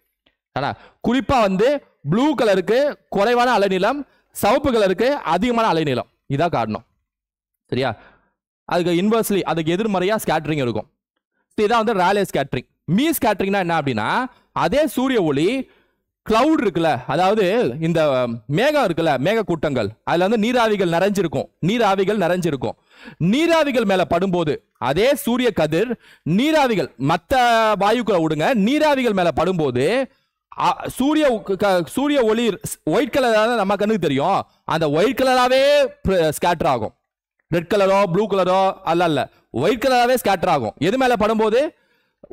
ஆனா குறிப்பா வந்து ப்ளூ கலருக்கு குறைவான அலைநீளம், சிவப்பு கலருக்கு அதிகமான அலைநீளம், இதான் காரணம். சரியா? அதுக்கு இன்வெர்ஸ்லி, அதுக்கு எதிர்மறையா ஸ்கேட்டரிங் இருக்கும். இதான் வந்து ரேலிக் ஸ்கேட்டரிங். மீ ஸ்கேட்டரிங்னா என்ன அப்படின்னா, அதே சூரிய ஒளி கிளவுட் இருக்குல்ல, அதாவது இந்த மேகம் இருக்குல்ல, மேக கூட்டங்கள், அதுல வந்து நீராவிகள் நிறைஞ்சிருக்கும். நீராவிகள் மேல படும்போது, அதே சூரிய கதிர் நீராவிகள் மற்ற வாயுக்களை விடுங்க, நீராவிகள் மேல படும்போது சூரிய ஒளி ஒயிட் கலர் நம்ம கண்ணுக்கு தெரியும், அந்த ஒயிட் கலராகவே ஸ்கேட்டர் ஆகும். ரெட் கலரோ ப்ளூ கலரோ அல்ல, ஒயிட் கலராகவே ஸ்கேட்டர் ஆகும். எது மேல படும்போது?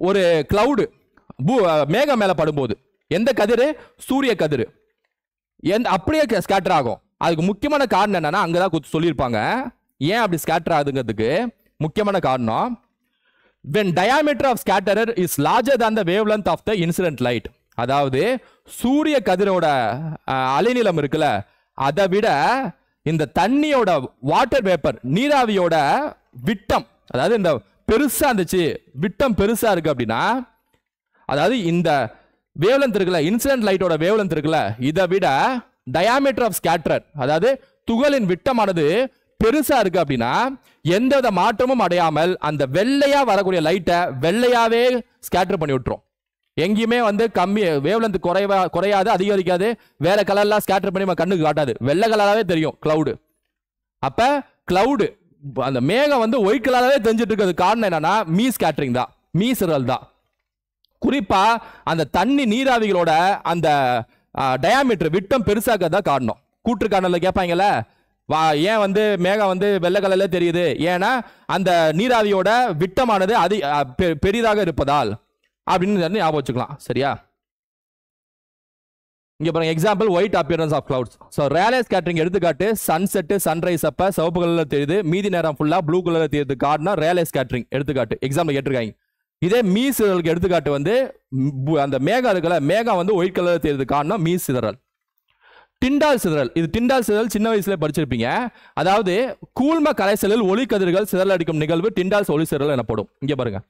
ஒரு கிளவுடு மேகம் மேல படும்போது. எந்த கதிர்? சூரிய கதிர். அப்படியே ஸ்கேட்டர் ஆகும். அதுக்கு முக்கியமான காரணம் என்னன்னா, அங்கதான் சொல்லியிருப்பாங்க ஏன் அப்படி ஸ்கேட்டர் ஆகுதுங்கிறதுக்கு முக்கியமான காரணம். when diameter of scatterer is larger than the wavelength of the incident light, அதாவது சூரிய கதிரோட அலைநீளம் இருக்குல்ல, அதை விட இந்த தண்ணியோட வாட்டர் வேப்பர் நீராவியோட விட்டம், அதாவது இந்த பெருசா இருந்துச்சு, விட்டம் பெருசா இருக்கு அப்படின்னா, அதாவது இந்த வேவ்லென்த் இருக்குல்ல, இன்சிடென்ட் லைட்டோட வேவ்லென்த் இருக்குல்ல, இதை விட டயாமீட்டர் ஆஃப் ஸ்கேட்டர், அதாவது துகளின் விட்டமானது பெருசா இருக்கு அப்படின்னா, எந்தவித மாற்றமும் அடையாமல் அந்த வெள்ளையா வரக்கூடிய லைட்டை வெள்ளையாவே ஸ்கேட்டர் பண்ணி விட்டுரும். எங்கேயுமே கம்மி வேவ்லென்த் குறையாது, அதிகரிக்காது, வேற கலர்லாம் ஸ்கேட்டர் பண்ணி கண்ணுக்கு காட்டாது, வெள்ளை கலராகவே தெரியும் கிளவுடு. அப்ப கிளவுடு அந்த மேகம் ஒயிட் கலராகவே தெரிஞ்சிட்டு இருக்கிறது காரணம் என்னன்னா, மீ ஸ்கேட்டரிங் தான், மீ சிதறல் தான். குறிப்பா அந்த தண்ணி நீராவிகளோட அந்த டயாமீட்டர் விட்டம் பெருசாக்கதான் காரணம். கூற்றுக்கானல கேட்பாங்கல்ல, ஏன் மேகம் வெள்ளை கலர்ல தெரியுது, ஏன்னா அந்த நீராவியோட விட்டமானது பெரிதாக இருப்பதால் அப்படின்னு ஞாபகம் வச்சுக்கலாம். சரியா? இங்க பாருங்க example, white appearance of clouds. So Rayleigh scattering எடுத்துக்காட்டு, சன்செட் சன்ரைஸ் அப்ப சிவப்பு கலர்ல தெரியுது, மீதி நேரம் ஃபுல்லா ப்ளூ கலர்ல தெரியுது, காரணம் ரேலே ஸ்கேட்டரிங் எடுத்துக்காட்டு எக்ஸாம்பிள் கேட்டிருக்காங்க. இதே மீ சிதறலுக்கு எடுத்துக்காட்டு அந்த மேகம் இருக்குல்ல, மேகம் ஒயிட் கலர்ல தெரியுது, காரணம் மீ சிதறல். டிண்டால் சிதறல், இது டிண்டால் சிதறல் சின்ன வயசுல படிச்சிருப்பீங்க. அதாவது கூழ்ம கரைசலில் ஒளி கதிர்கள் சிதறல் அடிக்கும் நிகழ்வு டிண்டால் ஒளி சிதறல் எனப்படும். இங்க பாருங்க,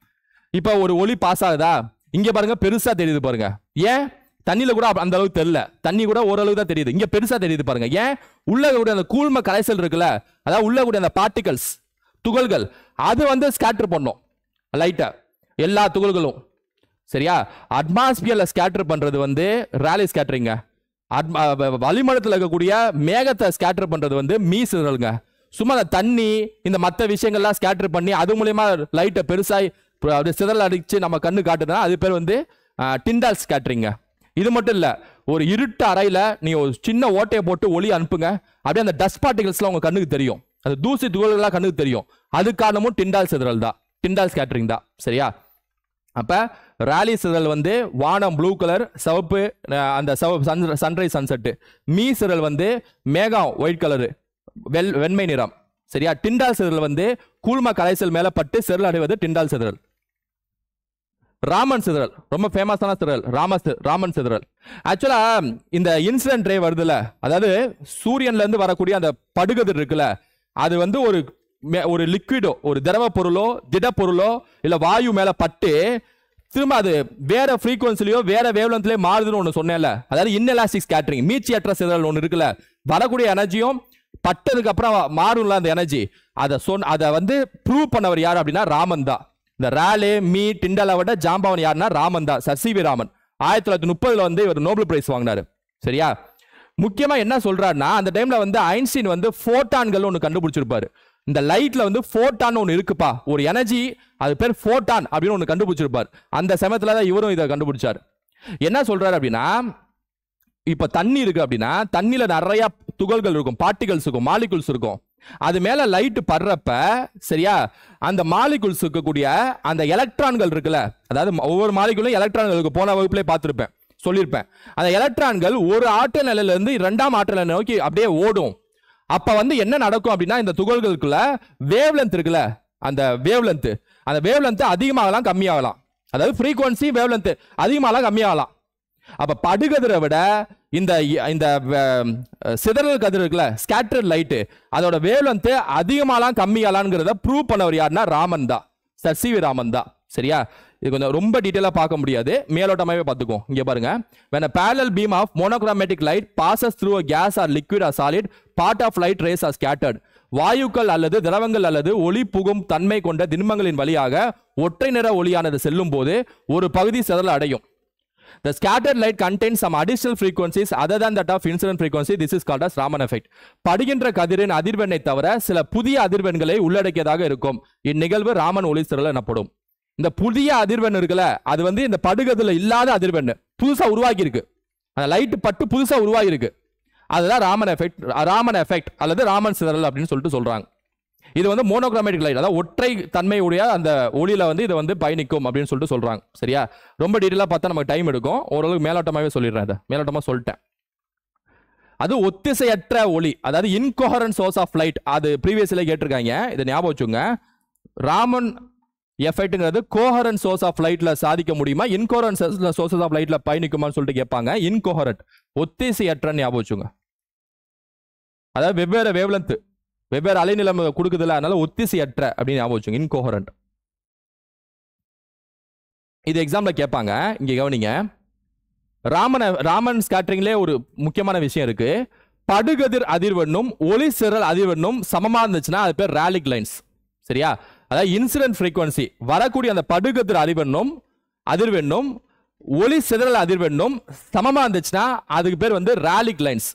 இப்ப ஒரு ஒளி பாஸ் ஆகுதா, இங்க பாருங்க பெருசா தெரியுது பாருங்க. ஏன்? தண்ணியில கூட அந்த அளவுக்கு தெரியல, தண்ணி கூட ஓரளவு தான் தெரியுது, இங்க பெருசா தெரியுது பாருங்க. ஏன்? உள்ள கூட அந்த கூழ்ம கரைசல் இருக்குல்ல, அதாவது உள்ள கூட அந்த பார்ட்டிகல்ஸ் துகள்கள் அது ஸ்கேட்டர் பண்ணும் லைட்டா, எல்லா துகள்களும். சரியா? அட்மாஸ்பியர்ல ஸ்கேட்டர் பண்றது ரேலே ஸ்கேட்டரிங்க. வளிமண்டலத்தில் இருக்கக்கூடிய மேகத்தை ஸ்கேட்டர் பண்றது மீ சிதறலுங்க. சும்மா தண்ணி இந்த மற்ற விஷயங்கள்லாம் ஸ்கேட்டர் பண்ணி அது மூலமா லைட்டை பெருசாய் சிதறல் அடிச்சு நம்ம கண்ணு காட்டுதுன்னா அது பேர் டிண்டால் ஸ்கேட்டரிங்க. இது மட்டும் இல்ல, ஒரு இருட்டு அறையில நீ ஒரு சின்ன ஓட்டையை போட்டு ஒளி அனுப்புங்க, அப்படியே அந்த டஸ்ட் பார்ட்டிகல்ஸ்லாம் உங்க கண்ணுக்கு தெரியும், அந்த தூசி துகள்கள்லாம் கண்ணுக்கு தெரியும். அது காரணமும் டிண்டால் சிதறல் தான், டிண்டால் ஸ்கேட்டரிங் தான். சரியா? அப்ப ராலி சிதறல் வானம் ப்ளூ கலர், சிவப்பு அந்த சன்ரைஸ் சன்செட். மீ சிதறல் மேகம் ஒயிட் கலரு, வெண்மை நிறம். சரியா? டிண்டால் சிதறல் கூழ்ம கரைசல் மேல பட்டு சிதறல் அடைவது டிண்டால் சிதறல். ராமன் சிதறல் ரொம்ப ஃபேமஸான சிதறல், ராமன் சிதறல். ஆக்சுவலா இந்த இன்சிடென்ட் ரே வருதுல, அதாவது சூரியன்ல இருந்து வரக்கூடிய அந்த படுகதிர் இருக்குல்ல, அது ஒரு லிக்விடோ, ஒரு திரவ பொருளோ திட பொருளோ இல்ல வாயு மேல பட்டு திரும்ப அது வேற ஃப்ரீக்வன்சிலயோ வேற வேவ்லென்த்லயோ மாறுதுன்னு ஒன்று சொன்னேன்ல, அதாவது இன்எலாஸ்டிக் ஸ்கேட்டரிங், மீட்சியற்ற சிதறல் ஒன்று இருக்குல்ல, வரக்கூடிய எனர்ஜியும் பட்டதுக்கு அப்புறம் மாறும்ல அந்த எனர்ஜி, அதை ப்ரூவ் பண்ணவர் யார் அப்படின்னா ராமன் தான். இந்த ராலே மீ டிண்டாலை விட ஜாம்பவன் யாருன்னா ராமன் தான், சர் சி வி ராமன். 1930 இவர் நோபல் பிரைஸ் வாங்கினாரு. சரியா? முக்கியமா என்ன சொல்றாருன்னா, அந்த டைம்ல ஐன்ஸ்டீன் போட்டான்கள் ஒன்று கண்டுபிடிச்சிருப்பாரு. இந்த லைட்ல போட்டான் ஒன்று இருக்குப்பா, ஒரு எனர்ஜி, அது பேர் போட்டான் அப்படின்னு ஒன்று கண்டுபிடிச்சிருப்பார். அந்த சமயத்துல தான் இவரும் இதை கண்டுபிடிச்சார். என்ன சொல்றாரு அப்படின்னா, இப்ப தண்ணி இருக்கு அப்படின்னா தண்ணியில நிறைய துகள்கள் இருக்கும், பார்ட்டிகல்ஸ் இருக்கும், மாலிகுல்ஸ் இருக்கும். அது மேல லைட் படுறப்ப சரியா, அந்த மாலிகுல்ஸ் இருக்கக்கூடிய அந்த எலக்ட்ரான்கள் இருக்குல்ல, அதாவது ஒவ்வொரு மாலிகுலும் எலக்ட்ரான்களுக்கு போன வகுப்புல பார்த்திருப்பேன், சொல்லியிருப்பேன். அந்த எலக்ட்ரான்கள் ஒரு ஆற்றல் நிலையில இருந்து இரண்டாம் ஆற்றல் நிலை நோக்கி அப்படியே ஓடும். அப்ப என்ன நடக்கும் அப்படின்னா, இந்த துகள்களுக்குள்ள வேவ்லென்த் இருக்குல்ல, அந்த வேவ்லென்த் அதிகமாகலாம் கம்மியாகலாம், அதாவது ஃப்ரீக்வன்சி வேவ்லென்த் அதிகமாகலாம் கம்மியாகலாம். அப்ப படுகதிரை விட இந்த சிதறல் கதிர் இருக்குல்ல, ஸ்கேட்டர் லைட், அதோட வேவ்லென்த் அதிகமாகலாம் கம்மியாகலாம்ங்கிறத ப்ரூவ் பண்ணவர் யாருன்னா ராமன் தான், சர் சி வி ராமன் தான். சரியா? இது கொஞ்சம் ரொம்ப டீட்டெயிலாக பார்க்க முடியாது, மேலோட்டமாகவே பார்த்துக்கோம். இங்கே பாருங்க, when a parallel beam of monochromatic light passes through a gas or liquid or solid, part of light rays are scattered. வாயுக்கள் அல்லது திரவங்கள் அல்லது ஒளி புகும் தன்மை கொண்ட திண்மங்களின் வழியாக ஒற்றை நிற ஒளியானது செல்லும் போது ஒரு பகுதி சிதறல் அடையும். The scattered light contains some additional frequencies other than that of incident frequency. This is called as Raman effect. படுகின்ற கதிரின் அதிர்வெண்ணை தவிர சில புதிய அதிர்வெண்களை உள்ளடக்கியதாக இருக்கும். இந்நிகழ்வு ராமன் ஒளிசிதறல் எனப்படும். இந்த புதிய அதிர்வெண் இருக்குல்ல, அது வந்து இந்த படுகதில இல்லாத அதிர்வெண் புதுசா உருவாகி இருக்கு. அந்த லைட் பட்டு புதுசா உருவாகி இருக்கு. அதுதான் ராமன் எஃபெக்ட் அல்லது ராமன் சிதறல் அப்படின்னு சொல்லிட்டு சொல்றாங்க. இது வந்து மோனோக்ரோமேட்டிக் லைட், அதாவது ஒற்றை தன்மையுடைய அந்த ஒளியில வந்து இது வந்து பயணிக்கும் அப்படின்னு சொல்லிட்டு சொல்றாங்க. சரியா? ரொம்ப டீடைலா பார்த்தா நமக்கு டைம் எடுக்கும். ஓரளவுக்கு மேலோட்டமாவே சொல்லிடுறேன். இதை மேலோட்டமா சொல்லிட்டேன். அது ஒத்திசையற்ற ஒளி, அதாவது இன்கோஹரண்ட் சோர்ஸ் ஆஃப் லைட். அது ப்ரீவியஸ்ல கேட்டிருக்காங்க, இதை ஞாபகம் வச்சுங்க. ராமன் எஃபெக்ட்ங்கிறது கோஹரண்ட் சோர்ஸ் ஆஃப் லைட்ல சாதிக்க முடியுமா, இன்கோஹரண்ட் சோர்சஸ் ஆஃப் லைட்ல பயணிக்குமான்னு சொல்லிட்டு கேட்பாங்க. இன்கோஹரண்ட், ஒத்திசையற்ற ஞாபகம் வச்சுங்க. அதாவது வெவ்வேறு வேவ்லென்த், வெவ்வேறு அலைநிலம் கொடுக்குதுல, அதனால ஒத்திசையற்ற அப்படின்னு ஞாபகம் வச்சுங்க. இன்கோஹரண்ட். இது எக்ஸாம்ல கேட்பாங்க. இங்க கவனிங்க, ராமன் ஸ்கேட்டரிங்லேயே ஒரு முக்கியமான விஷயம் இருக்கு. படுகதிர் அதிர்வெண்ணும் ஒளி சிதறல் அதிர்வெண்ணும் சமமா இருந்துச்சுன்னா அது பேர் ராலிக் லைன்ஸ். சரியா? அதாவது இன்சிடென்ட் ஃப்ரீக்வன்சி வரக்கூடிய அந்த படுகதிர் அதிர்வெண்ணும் ஒளி சிதறல் அதிர்வெண்ணும் சமமா இருந்துச்சுன்னா அதுக்கு பேர் வந்து ராலிக் லைன்ஸ்.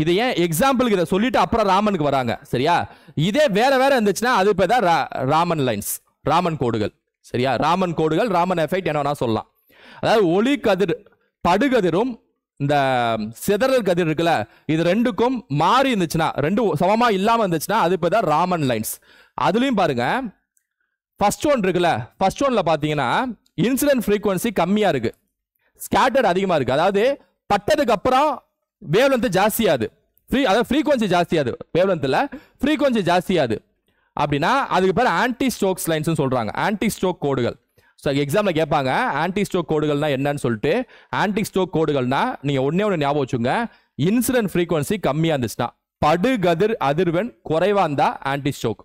இது ஏன் எக்ஸாம்பிளுக்கு இதை சொல்லிட்டு அப்புறம் ராமனுக்கு வராங்க. சரியா? இதே வேற வேற இருந்துச்சுன்னா அது பேர் தான் ராமன் லைன்ஸ், ராமன் கோடுகள். சரியா? ராமன் கோடுகள், ராமன் எஃபெக்ட் என்ன சொல்லலாம். அதாவது ஒளி கதிர் படுகதிரும் இந்த சிதறல் கதிர் இருக்குல்ல, இது ரெண்டுக்கும் மாறி இருந்துச்சுன்னா, ரெண்டும் சமமா இல்லாம இருந்துச்சுன்னா அது பேர் தான் ராமன் லைன்ஸ். அதுலயும் பாருங்க, ஃபர்ஸ்ட் ஒன் இருக்குல்ல, ஃபர்ஸ்ட் ஒன்ல பாத்தீங்கன்னா இன்சிடென்ட் ஃப்ரீக்வன்சி கம்மியா இருக்கு, ஸ்கேட்டர்ட் அதிகமா இருக்கு. அதாவது பட்டதுக்கு அப்புறம் வேவ்லென்த் ஜாஸ்தியாது, அதாவது ஃப்ரீக்வன்சி ஜாஸ்தியாது, வேவ்லென்த்ல ஃப்ரீக்வன்சி ஜாஸ்தியாது. அப்படின்னா அதுக்கு பேர் ஆன்டி ஸ்டோக்ஸ் லைன்ஸ் சொல்றாங்க, ஆன்டி ஸ்டோக் கோடுகள். ஸோ எக்ஸாம்ல கேட்பாங்க ஆன்டி ஸ்டோக் கோடுகள்னா என்னன்னு சொல்லிட்டு. ஆன்டி ஸ்டோக் கோடுகள்னா நீங்க ஒன்னே ஒன்று ஞாபகம் வச்சுங்க, இன்சிடென்ட் ஃப்ரீக்வன்சி கம்மியா இருந்துச்சுன்னா, படுகதிர் அதிர்வெண் குறைவா இருந்தா ஆன்டி ஸ்டோக்.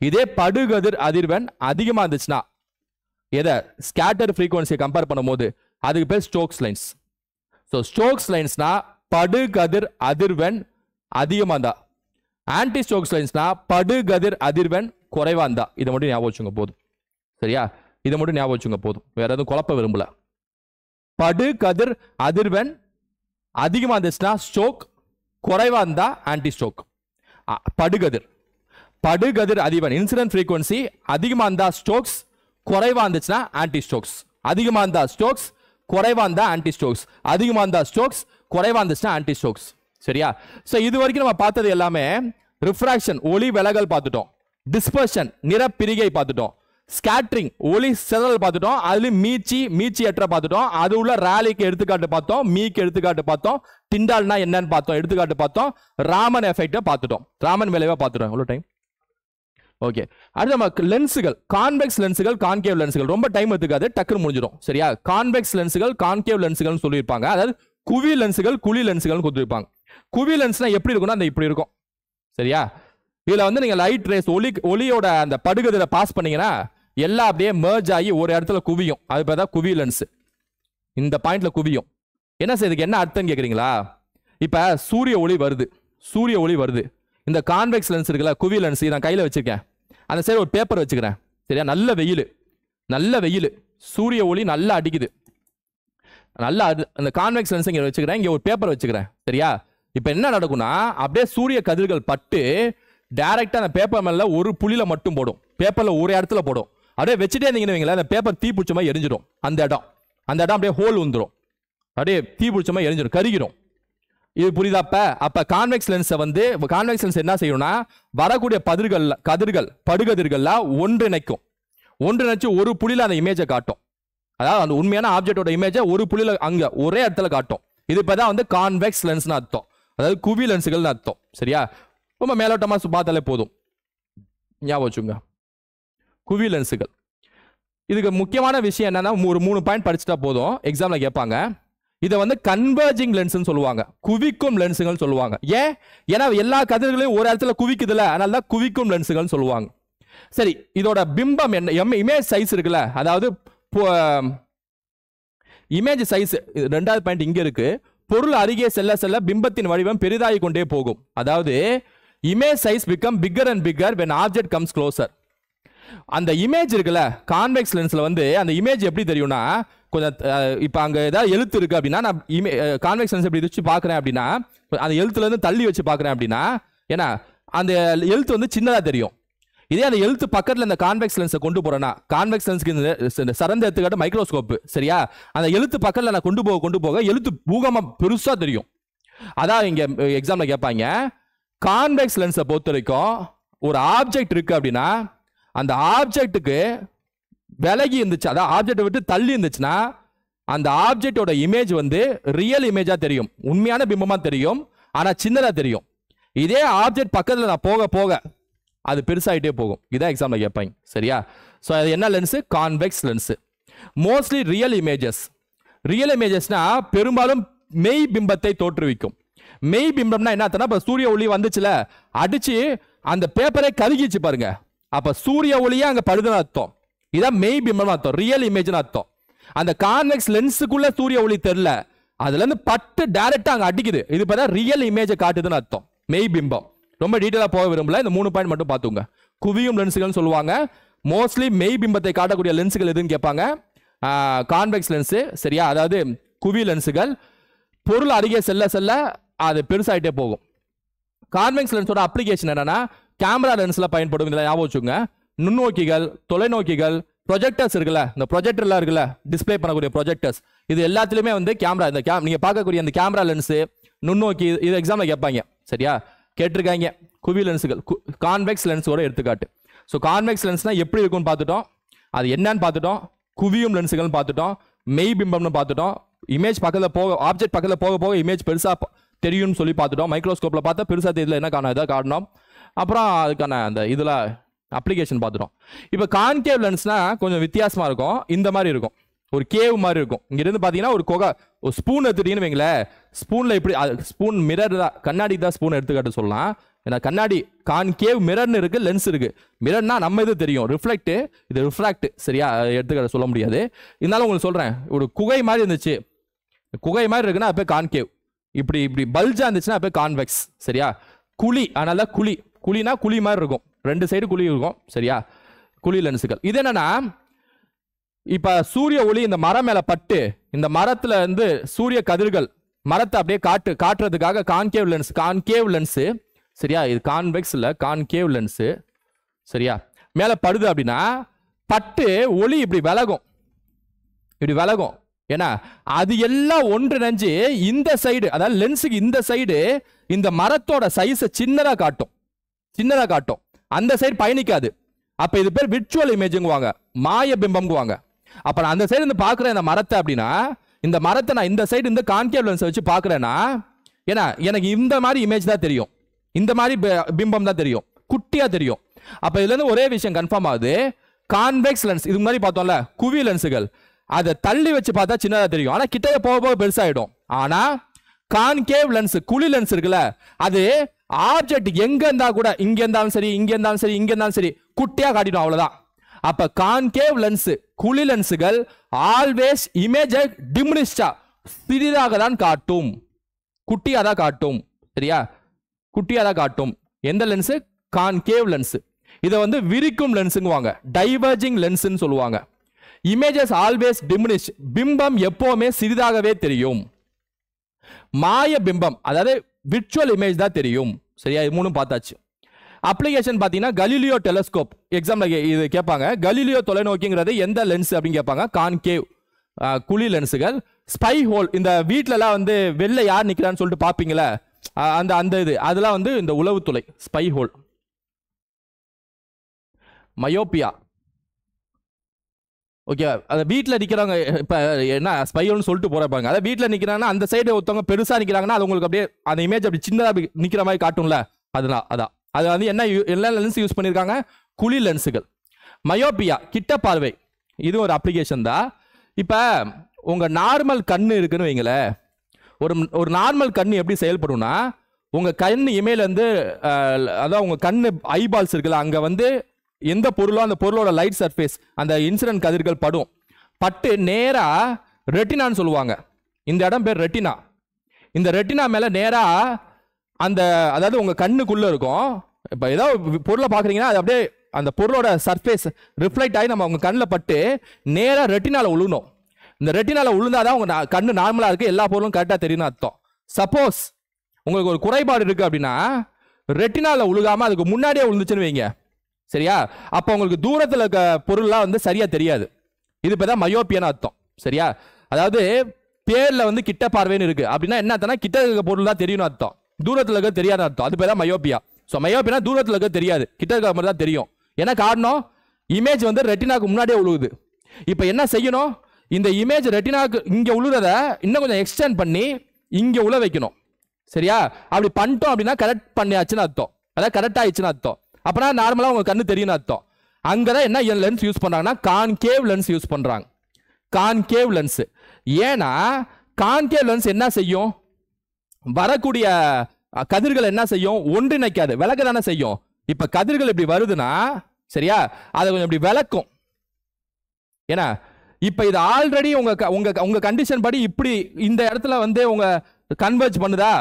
இதே படுகதிர் அதிர்வெண் அதிகமா இருந்துச்சுன்னா, எதை ஸ்கேட்டர் ஃப்ரீக்வன்சியை கம்பேர் பண்ணும்போது அதுக்கு பேர் ஸ்டோக்ஸ் லைன்ஸ். ஸோ ஸ்டோக்ஸ் லைன்ஸ்னா படுகதிர் அதிர்வெண் அதிகமா இருந்தா, ஆன்டி ஸ்டோக்ஸ் லைன்ஸ்னா படுகதிர் அதிர்வெண் குறைவா இருந்தா. இதை மட்டும் ஞாபகம் வச்சுங்க போதும். சரியா? இதை மட்டும் ஞாபகம் வச்சுங்க போதும், வேற எதுவும் குழப்ப விரும்பல. படுகதிர் அதிர்வெண் அதிகமா இருந்துச்சுன்னா ஸ்டோக், குறைவா இருந்தா ஆன்டி ஸ்டோக். படுகதிர் அதிர்வெண் இன்சிடென்ட் ஃப்ரீக்வன்சி அதிகமா இருந்தா ஸ்டோக்ஸ், குறைவா இருந்துச்சுன்னா ஆன்டி ஸ்டோக்ஸ். அதிகமா இருந்தா ஸ்டோக்ஸ், குறைவா இருந்தா ஆன்டி ஸ்டோக்ஸ். அதிகமா இருந்தா ஸ்டோக்ஸ், குறைவா இருந்துச்சுன்னா ஆன்டி ஸ்டோக்ஸ். சரியா? சோ இது வரைக்கும் நம்ம பார்த்தது எல்லாமே ரிஃப்ராக்ஷன், ஒளி விலகல் பார்த்துட்டோம். டிஸ்பர்ஷன், நிறப்பிரிகை பார்த்துட்டோம். ஸ்கேட்டரிங், ஒளி சிதறல் பார்த்துட்டோம். அதுலயும் மீச்சி அற்ற பார்த்துட்டோம். அது உள்ள ராலிக்கு எடுத்துக்காட்டு பார்த்தோம், மீக்கு எடுத்துக்காட்டு பார்த்தோம், டிண்டால்னா என்னன்னு பார்த்தோம், எடுத்துக்காட்டு பார்த்தோம். ராமன் எஃபெக்ட பார்த்துட்டோம், ராமன் விளைவை பார்த்துட்டோம். எவ்வளவு டைம்? ஓகே. அடுத்து நம்ம லென்ஸுகள், கான்வெக்ஸ் லென்ஸுகள், கான்கேவ் லென்ஸுகள். ரொம்ப டைம் எடுத்துக்காது, டக்குன்னு முடிஞ்சிடும். சரியா? கான்வெக்ஸ் லென்ஸுகள், கான்கேவ் லென்ஸுகள் சொல்லியிருப்பாங்க. அதாவது குவி லென்ஸுகள், குழி லென்ஸுகள் கொடுத்துருப்பாங்க. குவி லென்ஸ்னா எப்படி இருக்கும்னா அந்த இப்படி இருக்கும். சரியா? இதுல வந்து நீங்க லைட் ரேஸ், ஒளியோட அந்த படுகதிரை பாஸ் பண்ணீங்கன்னா எல்லாம் அப்படியே மெர்ஜ் ஆகி ஒரு இடத்துல குவியும். அது பேர் தான் குவி லென்ஸ். இந்த பாயிண்ட்ல குவியும். என்ன செய்யுதுக்கு என்ன அர்த்தம் கேக்குறீங்களா? இப்ப சூரிய ஒளி வருது. இந்த கான்வெக்ஸ் லென்ஸ் இருக்குல்ல, குவி லென்ஸ், நான் கையில வச்சிருக்கேன். அந்த சைடு ஒரு பேப்பர் வச்சுக்கிறேன். சரியா? நல்ல வெயில், சூரிய ஒளி நல்லா அடிக்குது. நல்லா அந்த கான்வெக்ஸ் லென்ஸ் இங்க வச்சுக்கிறேன், இங்க ஒரு பேப்பர் வச்சுக்கிறேன். சரியா? இப்ப என்ன நடக்கும்னா அப்படியே சூரிய கதிர்கள் பட்டு டைரக்டா அந்த பேப்பர் மேல ஒரு புள்ளியில மட்டும் போடும், பேப்பர்ல ஒரு இடத்துல போடும். அப்படியே வச்சுட்டே இருந்தீங்கன்னு வைங்களேன், அந்த பேப்பர் தீ பிடிச்ச மாதிரி எரிஞ்சிடும். அந்த இடம் அப்படியே ஹோல் வந்துடும், அப்படியே தீ பிடிச்ச மாதிரி எரிஞ்சிடும், கருகிடும். இது புரியுதாப்ப? அப்ப கான்வெக்ஸ் லென்ஸை வந்து கான்வெக்ஸ் லென்ஸ் என்ன செய்யும்னா வரக்கூடிய படுகதிர்கள்ல ஒன்றிணைச்சு ஒரு புள்ளியில அந்த இமேஜை காட்டும். அதாவது அந்த உண்மையான ஆப்ஜெக்டோட இமேஜை ஒரு புள்ளியில அங்க ஒரே இடத்துல காட்டும். இது இப்பதான் வந்து கான்வெக்ஸ் லென்ஸ்னு அர்த்தம், அதாவது குவி லென்ஸுகள் அர்த்தம். சரியா? ரொம்ப மேலோட்டமா பார்த்தாலே போதும், ஞாபகம் வச்சுங்க. குவி லென்ஸுகள். இதுக்கு முக்கியமான விஷயம் என்னன்னா, ஒரு 3 பாயிண்ட் படிச்சுட்டா போதும், எக்ஸாம்ல கேட்பாங்க. இதை வந்து கன்வர்ஜிங் லென்ஸ்னு சொல்லுவாங்க, குவிக்கும் லென்ஸுகள் சொல்லுவாங்க. ஏன்னா எல்லா கதிர்களையும் ஒரு இடத்துல குவிக்குதுல, அதனால தான் குவிக்கும் லென்ஸுகள் சொல்லுவாங்க. சரி, இதோட பிம்பம் என்ன? இமேஜ் சைஸ் இருக்குல்ல, அதாவது இமேஜ் சைஸ். 2வது பாயிண்ட் இங்க இருக்கு. பொருள் அருகே செல்ல செல்ல பிம்பத்தின் வடிவம் பெரிதாகி கொண்டே போகும். அதாவது image size become bigger and bigger when object comes closer. அந்த இமேஜ் இருக்குல்ல கான்வெக்ஸ் லென்ஸ்ல வந்து அந்த இமேஜ் எப்படி தெரியும்னா கொஞ்சம் இப்போ அங்க ஏதாவது எழுத்து இருக்கு அப்படின்னா நான் கான்வெக்ஸ் லென்ஸ் எப்படி வச்சு பார்க்குறேன் அப்படின்னா அந்த எழுத்துல இருந்து தள்ளி வச்சு பார்க்குறேன் அப்படின்னா ஏன்னா அந்த எழுத்து வந்து சின்னதா தெரியும். இதே அந்த எழுத்து பக்கத்துல இந்த கான்வெக்ஸ் லென்ஸை கொண்டு போறேன்னா கான்வெக்ஸ் லென்ஸ்க்கு இந்த சிறந்த எடுத்துக்காட்டு மைக்ரோஸ்கோப் சரியா, அந்த எழுத்து பக்கத்துல நான் கொண்டு போக எழுத்து பூகமா பெருசா தெரியும். அதான் இங்க எக்ஸாம்ல கேட்பாங்க கான்வெக்ஸ் லென்ஸை பொறுத்த வரைக்கும் ஒரு ஆப்ஜெக்ட் இருக்கு அப்படின்னா அந்த ஆப்ஜெக்ட்டுக்கு விலகி இருந்துச்சு, அதாவது ஆப்ஜெக்டை விட்டு தள்ளி இருந்துச்சுன்னா அந்த ஆப்ஜெக்டோட இமேஜ் வந்து ரியல் இமேஜா தெரியும், உண்மையான பிம்பமா தெரியும், ஆனா சின்னதா தெரியும். இதே ஆப்ஜெக்ட் பக்கத்துல நான் போக போக அது பெருசாயிட்டே போகும். இதான் எக்ஸாம்ல கேட்பாங்க சரியா. ஸோ அது என்ன lens? Convex lens. Mostly real இமேஜஸ்னா பெரும்பாலும் மெய் பிம்பத்தை தோற்றுவிக்கும். மெய் பிம்பம்னா என்ன அர்த்தம்னா, இப்போ சூரிய ஒளி வந்துச்சுல அடிச்சு அந்த பேப்பரை கருகிச்சு பாருங்க, அப்ப சூரிய ஒளியே அங்க படுதுன்னு அர்த்தம். இதான் மெய் பிம்பம் அர்த்தம், ரியல் இமேஜ்னு அர்த்தம். அந்த கான்வெக்ஸ் லென்ஸுக்குள்ள சூரிய ஒளி தெரியல, அதுல இருந்து பட்டு டைரக்டா அங்க அடிக்குது, இது பார்த்தா ரியல் இமேஜை காட்டுதுன்னு அர்த்தம். மெய் பிம்பம் ரொம்ப டீட்டெயிலா போக விரும்பல, இந்த 3 பாயிண்ட் மட்டும் பார்த்துங்க. குவியும் லென்ஸுகள் சொல்லுவாங்க. மோஸ்ட்லி மெய் பிம்பத்தை காட்டக்கூடிய லென்ஸுகள் எதுன்னு கேட்பாங்க, கான்வெக்ஸ் லென்ஸ் சரியா, அதாவது குவி லென்ஸுகள். பொருள் அருகே செல்ல செல்ல அது பெருசாயிட்டே போகும். கான்வெக்ஸ் லென்ஸோட அப்ளிகேஷன் என்னன்னா கேமரா லென்ஸ்ல பயன்படும். இதில் ஞாபகம் வச்சுங்க, நுண்ணோக்கிகள், தொலைநோக்கிகள், ப்ரொஜெக்டர்ஸ் இருக்குல்ல, இந்த ப்ரொஜெக்டர்லாம் இருக்குல்ல டிஸ்பிளே பண்ணக்கூடிய ப்ரொஜெக்டர்ஸ், இது எல்லாத்துலயுமே வந்து கேமரா, இந்த நீங்க பார்க்கக்கூடிய அந்த கேமரா லென்ஸ், நுண்ணோக்கி, இது எக்ஸாம்ல கேட்பாங்க சரியா, கேட்டிருக்காங்க. குவி லென்ஸுகள் கான்வெக்ஸ் லென்ஸோட எடுத்துக்காட்டு. ஸோ கான்வெக்ஸ் லென்ஸ்னா எப்படி இருக்கும்னு பார்த்துட்டோம், அது என்னன்னு பார்த்துட்டோம், குவியும் லென்ஸுகள்னு பார்த்துட்டோம், மெய் பிம்பம்னு பார்த்துட்டோம், இமேஜ் பக்கத்தில் போக ஆப்ஜெக்ட் பக்கத்தில் போக போக இமேஜ் பெருசா தெரியும்னு சொல்லி பார்த்துட்டோம், மைக்ரோஸ்கோப்ல பார்த்தா பெருசா தெரியல என்ன காரணம் இதை காட்டணும், அப்புறம் அதுக்கான அந்த இதுல அப்ளிகேஷன் பார்த்துட்டோம். இப்போ கான்கேவ் லென்ஸ்னா கொஞ்சம் வித்தியாசமா இருக்கும், இந்த மாதிரி இருக்கும், ஒரு கேவ் மாதிரி இருக்கும். இங்க இருந்து பாத்தீங்கன்னா ஒரு கொகை, ஒரு ஸ்பூன் எடுத்துட்டீங்கன்னு வைங்களேன், ஸ்பூன்ல இப்படி ஸ்பூன் மிரர் தான், கண்ணாடி தான் ஸ்பூன் எடுத்துக்காட்டு சொல்லலாம். ஏன்னா கண்ணாடி கான்கேவ் மிரர்னு இருக்கு, லென்ஸ் இருக்கு. மிரர்னா நம்ம இது தெரியும், ரிஃப்ளெக்ட், இது ரிஃப்ராக்ட் சரியா, எடுத்துக்காட்டு சொல்ல முடியாது. இருந்தாலும் உங்களுக்கு சொல்றேன், ஒரு குகை மாதிரி இருந்துச்சு, குகை மாதிரி இருக்குன்னா அப்போ கான்கேவ், இப்படி இப்படி பல்ஜா இருந்துச்சுன்னா அப்போ கான்வெக்ஸ் சரியா. குழி, அதனால குழினா குழி மாதிரி இருக்கும், 2 சைடு குழி இருக்கும் சரியா, குழி லென்ஸுகள். இது என்னன்னா இப்ப சூரிய ஒளி இந்த மரம் மேல பட்டு இந்த மரத்துல இருந்து சூரிய கதிர்கள் மரத்தை அப்படியே காட்டுறதுக்காக கான்கேவ் லென்ஸ் சரியா, இது கான்வெக்ஸ் இல்ல, கான்கேவ் லென்ஸ் சரியா, மேல படுது அப்படின்னா பட்டு ஒளி இப்படி விலகும், ஏன்னா அது எல்லாம் ஒன்றிணைஞ்சு இந்த சைடு, அதாவது லென்ஸுக்கு இந்த சைடு இந்த மரத்தோட சைஸை சின்னதா காட்டும், அந்த சைடு பயணிக்காது. அப்ப இது பேர் விர்ச்சுவல் இமேஜுங்குவாங்க, மாய பிம்பம்ங்குவாங்க. அப்ப நான் அந்த சைடு இருந்து பாக்குறேன் இந்த மரத்தை அப்படின்னா, இந்த மரத்தை நான் இந்த சைடு இந்த கான்கேவ் லென்ஸ் வச்சு பாக்குறேன்னா, ஏன்னா எனக்கு இந்த மாதிரி இமேஜ் தான் தெரியும், இந்த மாதிரி பிம்பம் தான் தெரியும், குட்டியா தெரியும். அப்ப இதுல இருந்து ஒரே விஷயம் கன்ஃபார்ம் ஆகுது, கான்வெக்ஸ் லென்ஸ் இது மாதிரி பார்த்தோம்ல குவி லென்ஸுகள், அதை தள்ளி வச்சு பார்த்தா சின்னதா தெரியும், ஆனா கிட்ட போக போக பெருசாயிடும். ஆனா கான்கேவ் லென்ஸ், குழி லென்ஸ் இருக்குல்ல, அது ஆப்ஜெக்ட் எங்க இருந்தா கூட, இங்க இருந்தாலும் சரி, இங்க இருந்தாலும் சரி குட்டியா காட்டிடும், அவ்வளவுதான். அப்ப கான்கேவ் லென்ஸ், குழி லென்ஸுகள் ஆல்வேஸ் இமேஜை டிமினிஷ்டா, சிறிதாக தான் காட்டும், குட்டியா தான் காட்டும் சரியா, குட்டியா தான் காட்டும். எந்த லென்ஸ்? Concave lens. இதை வந்து விரிக்கும் லென்ஸுங்குவாங்க, டைவர்ஜிங் லென்ஸ்னு சொல்லுவாங்க. இமேஜஸ் ஆல்வேஸ் டிமினிஷ், பிம்பம் எப்பவுமே சிறிதாகவே தெரியும். மாய பிம்பம், அதாவது விர்ச்சுவல் இமேஜ் தான் தெரியும் சரியா. இது 3 பார்த்தாச்சு. அப்ளிகேஷன் பார்த்தீங்கன்னா கலீலியோ டெலஸ்கோப், எக்ஸாம்ல இது கேட்பாங்க. கலீலியோ தொலைநோக்கிங்கிறது எந்த லென்ஸ் அப்படின்னு கேட்பாங்க, கான்கேவ் குழி லென்ஸுகள். ஸ்பை ஹோல், இந்த வீட்டிலலாம் வந்து வெளில யார் நிற்கிறான்னு சொல்லிட்டு பார்ப்பீங்களே, அந்த இது அதெல்லாம் வந்து இந்த உளவுத்துறை, ஸ்பை ஹோல். மயோப்பியா, ஓகே, அதை வீட்டில் நிற்கிறாங்க, இப்போ என்ன ஸ்பைன்னு சொல்லிட்டு போறாங்க, அதை வீட்டில் நிற்கிறாங்கன்னா அந்த சைடு ஒருத்தவங்க பெருசாக நிற்கிறாங்கன்னா அது உங்களுக்கு அப்படியே அந்த இமேஜ் அப்படி சின்னதாக நிற்கிற மாதிரி காட்டும்ல, அதான் அது வந்து என்ன லென்ஸ் யூஸ் பண்ணியிருக்காங்க, குழி லென்ஸுகள். மயோப்பியா, கிட்ட பார்வை, இது ஒரு அப்ளிகேஷன் தான். இப்போ உங்க நார்மல் கண்ணு இருக்குன்னு வைங்களேன், ஒரு நார்மல் கண்ணு எப்படி செயல்படும்னா, உங்க கண் இமையில இருந்து அதான் உங்க கண்ணு ஐபால்ஸ் இருக்குல்ல, அங்க வந்து எந்த பொருளோ அந்த பொருளோட லைட் சர்ஃபேஸ், அந்த இன்சிடென்ட் கதிர்கள் பட்டு நேரா ரெட்டினான்னு சொல்லுவாங்க. இந்த இடம் பேர் ரெட்டினா. இந்த ரெட்டினா மேல நேரா அந்த, அதாவது உங்க கண்ணுக்குள்ள இருக்கும். இப்போ ஏதோ பொருளை பாக்குறீங்கன்னா அது அப்படியே அந்த பொருளோட சர்ஃபேஸ் ரிஃப்ளெக்ட் ஆகி நம்ம உங்க கண்ணில் பட்டு நேராக ரெட்டினால விழுணும். இந்த ரெட்டினால விழுந்தாதான் உங்க கண்ணு நார்மலா இருக்கு, எல்லா பொருளும் கரெக்டாக தெரியும்னு அர்த்தம். சப்போஸ் உங்களுக்கு ஒரு குறைபாடு இருக்கு அப்படின்னா ரெட்டினால விழுகாம அதுக்கு முன்னாடியே விழுந்துச்சுன்னு வைங்க, சரியா? அப்போ உங்களுக்கு தூரத்தில் இருக்க பொருள்லாம் வந்து சரியா தெரியாது. இது இப்போ தான் மயோப்பியான்னு அர்த்தம், சரியா? அதாவது பேர்ல வந்து கிட்ட பார்வைன்னு இருக்கு அப்படின்னா என்ன அர்த்தம்னா கிட்ட இருக்க பொருள் தான் தெரியும்னு அர்த்தம், தூரத்தில் இருக்க தெரியாத அர்த்தம். அது பேர் தான் மயோப்பியா. ஸோ மயோப்பியா தூரத்தில் இருக்க தெரியாது, கிட்ட இருக்க மாதிரி தான் தெரியும். ஏன்னா காரணம் இமேஜ் வந்து ரெட்டினாக்கு முன்னாடியே உழுவுது. இப்போ என்ன செய்யணும், இந்த இமேஜ் ரெட்டினாக்கு இங்க உழுறத இன்னும் கொஞ்சம் எக்ஸ்டெண்ட் பண்ணி இங்க உழ வைக்கணும், சரியா? அப்படி பண்ணிட்டோம் அப்படின்னா கரெக்ட் பண்ணியாச்சுன்னு அர்த்தம், அதாவது கரெக்ட் ஆயிடுச்சுன்னு அர்த்தம். அப்பனா நார்மலா உங்க கண்ணு தெரியும்னு அர்த்தம். அங்கதான் என்ன லென்ஸ் யூஸ் பண்றாங்கன்னா கான்கேவ் லென்ஸ் யூஸ் பண்றாங்க. Concave lens. ஏன்னா கான்கேவ் லென்ஸ் என்ன செய்யும், வரக்கூடிய கதிர்கள் என்ன செய்யும், ஒன்றிணைக்காது, விளக்க தானே செய்யும். இப்ப கதிர்கள் இப்படி வருதுன்னா சரியா, அதை கொஞ்சம் இப்படி விளக்கும். ஏன்னா இப்ப இது ஆல்ரெடி உங்க கண்டிஷன் படி இப்படி இந்த இடத்துல வந்து உங்க கன்வெர்ஜ் பண்ணுதா.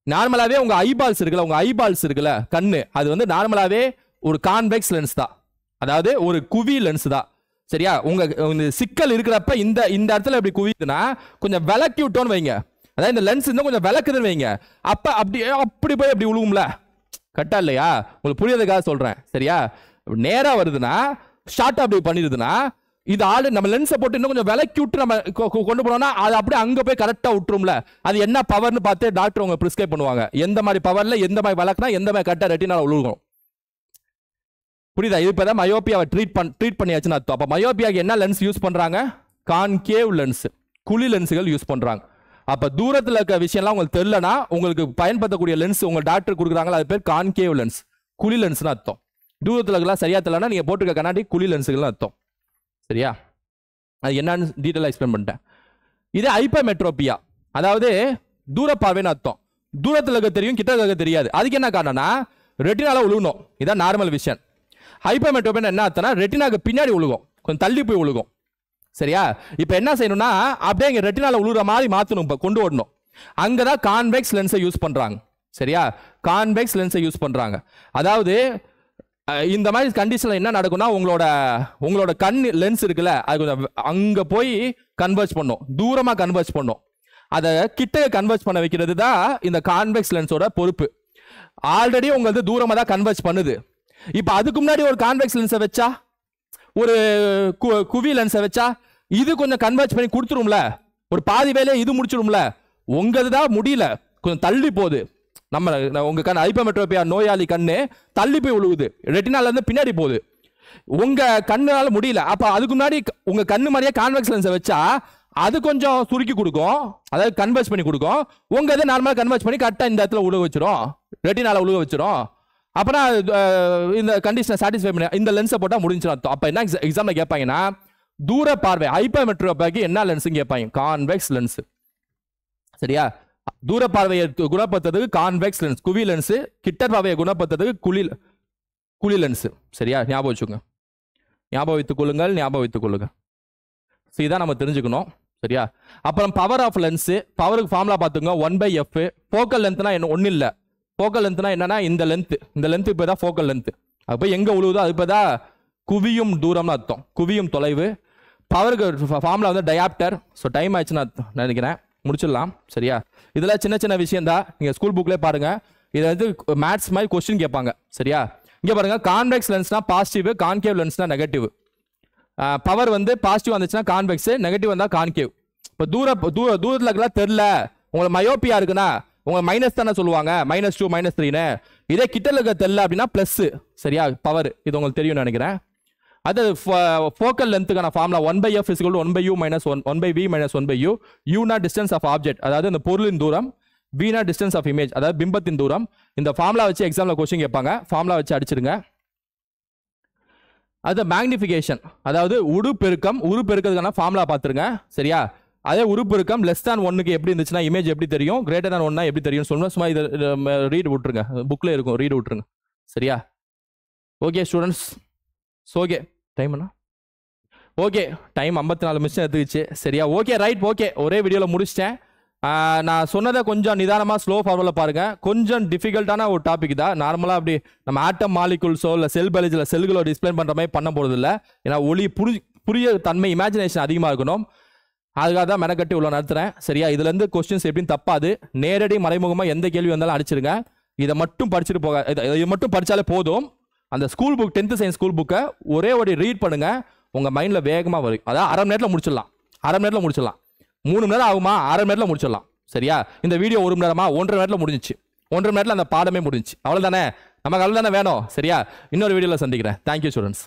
நார்மலாவே உங்க ஐபால்ஸ் இருக்குல்ல, உங்க ஐபால்ஸ் இருக்குல்ல கண்ணு, அது வந்து நார்மலாவே ஒரு கான்வெக்ஸ் லென்ஸ் தான், அதாவது ஒரு குவி லென்ஸ் தான், சரியா? உங்க சிக்கல் இருக்கிறப்ப இந்த இடத்துல இப்படி குவிதுன்னா கொஞ்சம் விளக்கி விட்டோன்னு வைங்க, அதாவது இந்த லென்ஸ் இன்னும் கொஞ்சம் விளக்குதுன்னு வைங்க, அப்ப அப்படி போய் அப்படி விழுவும்ல, கரெக்டா இல்லையா? உங்களுக்கு புரியறதுக்காக சொல்றேன், சரியா? நேரா வருதுன்னா ஷார்ட் அப்படி பண்ணிடுதுன்னா இது ஆளு நம்ம லென்ஸை போட்டு இன்னும் கொஞ்சம் விலக்கி விட்டு நம்ம கொண்டு போனோம்னா அது அப்படியே அங்க போய் கரெக்டா விட்டுரும்ல. அது என்ன பவர்னு பார்த்து டாக்டர் உங்க பிரிஸ்கிரைப் பண்ணுவாங்க, எந்த மாதிரி பவர்ல எந்த மாதிரி விளக்குனா எந்த மாதிரி கரெக்டா ரெட்டினால விழுகும். புரியுதா? இது இப்பதான் மயோப்பியாவை ட்ரீட் பண்ணியாச்சுன்னு அர்த்தம். அப்ப மயோப்பியாக்கு என்ன லென்ஸ் யூஸ் பண்றாங்க, கான்கேவ் லென்ஸ், குழி லென்ஸுகள் யூஸ் பண்றாங்க. அப்ப தூரத்தில் இருக்க விஷயம்லாம் உங்களுக்கு தெரியலனா உங்களுக்கு பயன்படுத்தக்கூடிய லென்ஸ் உங்க டாக்டர் கொடுக்குறாங்களா அது பேர் கான்கேவ் லென்ஸ், குழி லென்ஸ்னு அர்த்தம். தூரத்தில் இருக்கலாம் சரியா தெரியலனா நீங்க போட்டுக்க கண்ணாடி குழி லென்ஸுகள்னு அர்த்தம், சரியா? அது என்னன்னு டீட்டெயிலாக எக்ஸ்பிளைன் பண்ணிட்டேன். இது ஹைப்பர்மெட்ரோபியா, அதாவது தூர பார்வைன்னு அர்த்தம். தூரத்தில் இருக்க தெரியும், கிட்ட இருக்க தெரியாது. அதுக்கு என்ன காரணம்னா ரெட்டினால உழுகணும், இதான் நார்மல் விஷயம். ஹைப்பர்மெட்ரோபியா என்ன அர்த்தம்னா ரெட்டினாக்கு பின்னாடி உழுகும், கொஞ்சம் தள்ளி போய் உழுகும், சரியா? இப்போ என்ன செய்யணும்னா அப்படியே இங்கே ரெட்டினால உழுற மாதிரி மாற்றணும், இப்போ கொண்டு வரணும். அங்கே தான் கான்வெக்ஸ் லென்ஸை யூஸ் பண்ணுறாங்க, சரியா? கான்வெக்ஸ் லென்ஸை யூஸ் பண்ணுறாங்க. அதாவது இந்த மாதிரி கண்டிஷன்ல என்ன நடக்கும்னா உங்களோட கண் லென்ஸ் இருக்குல்ல அது கொஞ்சம் அங்க போய் கன்வெர்ஜ் பண்ணும், தூரமா கன்வெர்ஜ் பண்ணும். அதை கிட்ட கன்வெர்ஜ் பண்ண வைக்கிறது தான் இந்த கான்வெக்ஸ் லென்ஸோட பொறுப்பு. ஆல்ரெடி உங்களுக்கு தூரமா தான் கன்வெர்ஜ் பண்ணுது. இப்போ அதுக்கு முன்னாடி ஒரு கான்வெக்ஸ் லென்ஸை வச்சா, ஒரு குவி லென்ஸை வச்சா இது கொஞ்சம் கன்வெர்ஜ் பண்ணி கொடுத்துரும்ல, ஒரு பாதி வேலையை இது முடிச்சிடும்ல. உங்களது தான் முடியல, கொஞ்சம் தள்ளி போகுது. நம்ம உங்க கண் ஹைப்பர்மெட்ரோபியா நோயாளி கண்ணு தள்ளி போய் விழுவுது, ரெட்டினால இருந்து பின்னாடி போகுது, உங்க கண்ணுனால முடியல. அப்ப அதுக்கு முன்னாடி உங்க கண்ணு மாதிரியே கான்வெக்ஸ் லென்ஸை வச்சா அது கொஞ்சம் சுருக்கி கொடுக்கும், அதாவது கன்வெர்ஜ் பண்ணி கொடுக்கும். உங்க இதை நார்மலா கன்வெர்ஜ் பண்ணி கரெக்டா இந்த இடத்துல உழுக வச்சிரும், ரெட்டினால உழுக வச்சிரும். அப்பனா இந்த கண்டிஷனை சாட்டிஸ்ஃபை பண்ணி இந்த லென்ஸை போட்டா முடிஞ்சிடும் அர்த்தம். அப்ப என்ன எக்ஸாம்ல கேட்பாங்கன்னா தூர பார்வை ஹைப்பர்மெட்ரோபியாக்கு என்ன லென்ஸ் கேட்பாங்க, கான்வெக்ஸ் லென்ஸ், சரியா? தூர பார்வையை குணப்படுத்துறதுக்கு கான்வெக்ஸ் லென்ஸ் குவி லென்ஸ், கிட்ட பார்வையை குணப்படுத்துறதுக்கு குழி லென்ஸ், சரியா? ஞாபகம் வச்சுக்கோங்க, ஞாபகம் வைத்துக் கொள்ளுங்கள், ஞாபகம் வைத்துக் கொள்ளுங்க. இதான் நம்ம தெரிஞ்சுக்கணும், சரியா? அப்புறம் பவர் ஆஃப் லென்ஸ், பவருக்கு ஃபார்முலா பார்த்துங்க 1/f. ஃபோக்கல் லென்த்னா என்ன, ஒன்றும் இல்லை. ஃபோக்கல் லென்த்னா என்னன்னா இந்த லென்த் இப்போ தான் ஃபோக்கல் லென்த். அப்போ எங்கே உழுவுதோ அது இப்போ தான் குவியும் தூரம்னு அர்த்தம், குவியும் தொலைவு. பவருக்கு ஃபார்முலா வந்து டயாப்டர். ஸோ டைம் ஆயிடுச்சுன்னு நினைக்கிறேன், முடிச்சிடலாம், சரியா? இதெல்லாம் சின்ன சின்ன விஷயம் தான், நீங்கள் ஸ்கூல் புக்லேயே பாருங்க. இதை வந்து மேத்ஸ் மாதிரி கொஸ்டின் கேட்பாங்க, சரியா? இங்கே பாருங்க, கான்வெக்ஸ் லென்ஸ்னா பாசிட்டிவ், கான்கேவ் லென்ஸ்னா நெகட்டிவ். பவர் வந்து பாசிட்டிவ் வந்துச்சுன்னா கான்வெக்ஸ், நெகட்டிவ் வந்தால் கான்கேவ். இப்போ தூரத்தில் இருக்கலாம் தெரில, உங்களுக்கு மயோப்பியா இருக்குன்னா உங்களை மைனஸ் தானே சொல்லுவாங்க, -2 -3ன்னு. இதே கிட்ட இருக்க தெரில அப்படின்னா பிளஸ், சரியா? பவர் இது உங்களுக்கு தெரியும்னு நினைக்கிறேன். அது ஃபோக்கல் லென்த்துக்கான formula 1/f = 1/u - 1/v - 1/u. u distance of object, அதாவது இந்த பொருளின் தூரம். v டிஸ்டன்ஸ் ஆஃப் இமேஜ், அதாவது பிம்பத்தின் தூரம். இந்த ஃபார்முலா வச்சு எக்ஸாம்ல கொஸ்டின் கேட்பாங்க, ஃபார்முலா வச்சு அடிச்சிடுங்க. அது மேக்னிஃபிகேஷன், அதாவது உருப்பெருக்கிறதுக்கான ஃபார்முலா பார்த்துருங்க, சரியா? அதே உருப்பெருக்கம் <1 எப்படி இருந்துச்சுன்னா இமேஜ் எப்படி தெரியும், greater 1 எப்படி தெரியும் சொல்லணும். சும்மா இதை ரீட் விட்டுருங்க, புக்ல இருக்கும், ரீட் விட்டுருங்க, சரியா? ஓகே ஸ்டூடெண்ட்ஸ், ஓகே டைம் என்ன, ஓகே டைம் 54 நிமிஷம் எடுத்துக்கிச்சு, சரியா? ஓகே ரைட், ஓகே ஒரே வீடியோவில் முடிச்சிட்டேன். நான் சொன்னதை கொஞ்சம் நிதானமாக ஸ்லோ ஃபார்வர்டில் பாருங்கள். கொஞ்சம் டிஃபிகல்ட்டான ஒரு டாபிக் தான். நார்மலாக அப்படி நம்ம ஆட்டம் மாலிகுல்ஸோ இல்லை செல் பயாலஜியில் செல்களோ டிஸ்பிளைன் பண்ணுற மாதிரி பண்ண போகிறது இல்லை. ஏன்னா புரிய தன்மை இமேஜினேஷன் அதிகமாக இருக்கணும். அதுக்காக தான் மெனக்கட்டி உள்ள நடத்துகிறேன். சரியா? இதுலேருந்து கொஸ்டின்ஸ் எப்படின்னு தப்பாது. நேரடி மறைமுகமாக எந்த கேள்வி வந்தாலும் அடிச்சிருங்க. இதை மட்டும் படிச்சுட்டு போக, இது மட்டும் படித்தாலே போதும். அந்த school book 10th science school புக்கை ஒரே ஒரு ரீட் பண்ணுங்கள். உங்கள் மைண்டில் வேகமாக வரும். அதாவது அரை மணி நேரத்தில் முடிச்சிடலாம். 3 மணி நேரம் ஆகுமா? 1/2 மணி நேரத்தில் முடிச்சிடலாம். சரியா? இந்த வீடியோ 1 மணி நேரமா? 1.5 மணி நேரத்தில் முடிஞ்சிச்சு. 1.5 மணி நேரத்தில் அந்த பாடமே முடிஞ்சிச்சு. அவ்வளோதானே? நமக்கு அவ்வளோ தானே வேணும். சரியா? இன்னொரு வீடியோவில் சந்திக்கிறேன். Thank you students.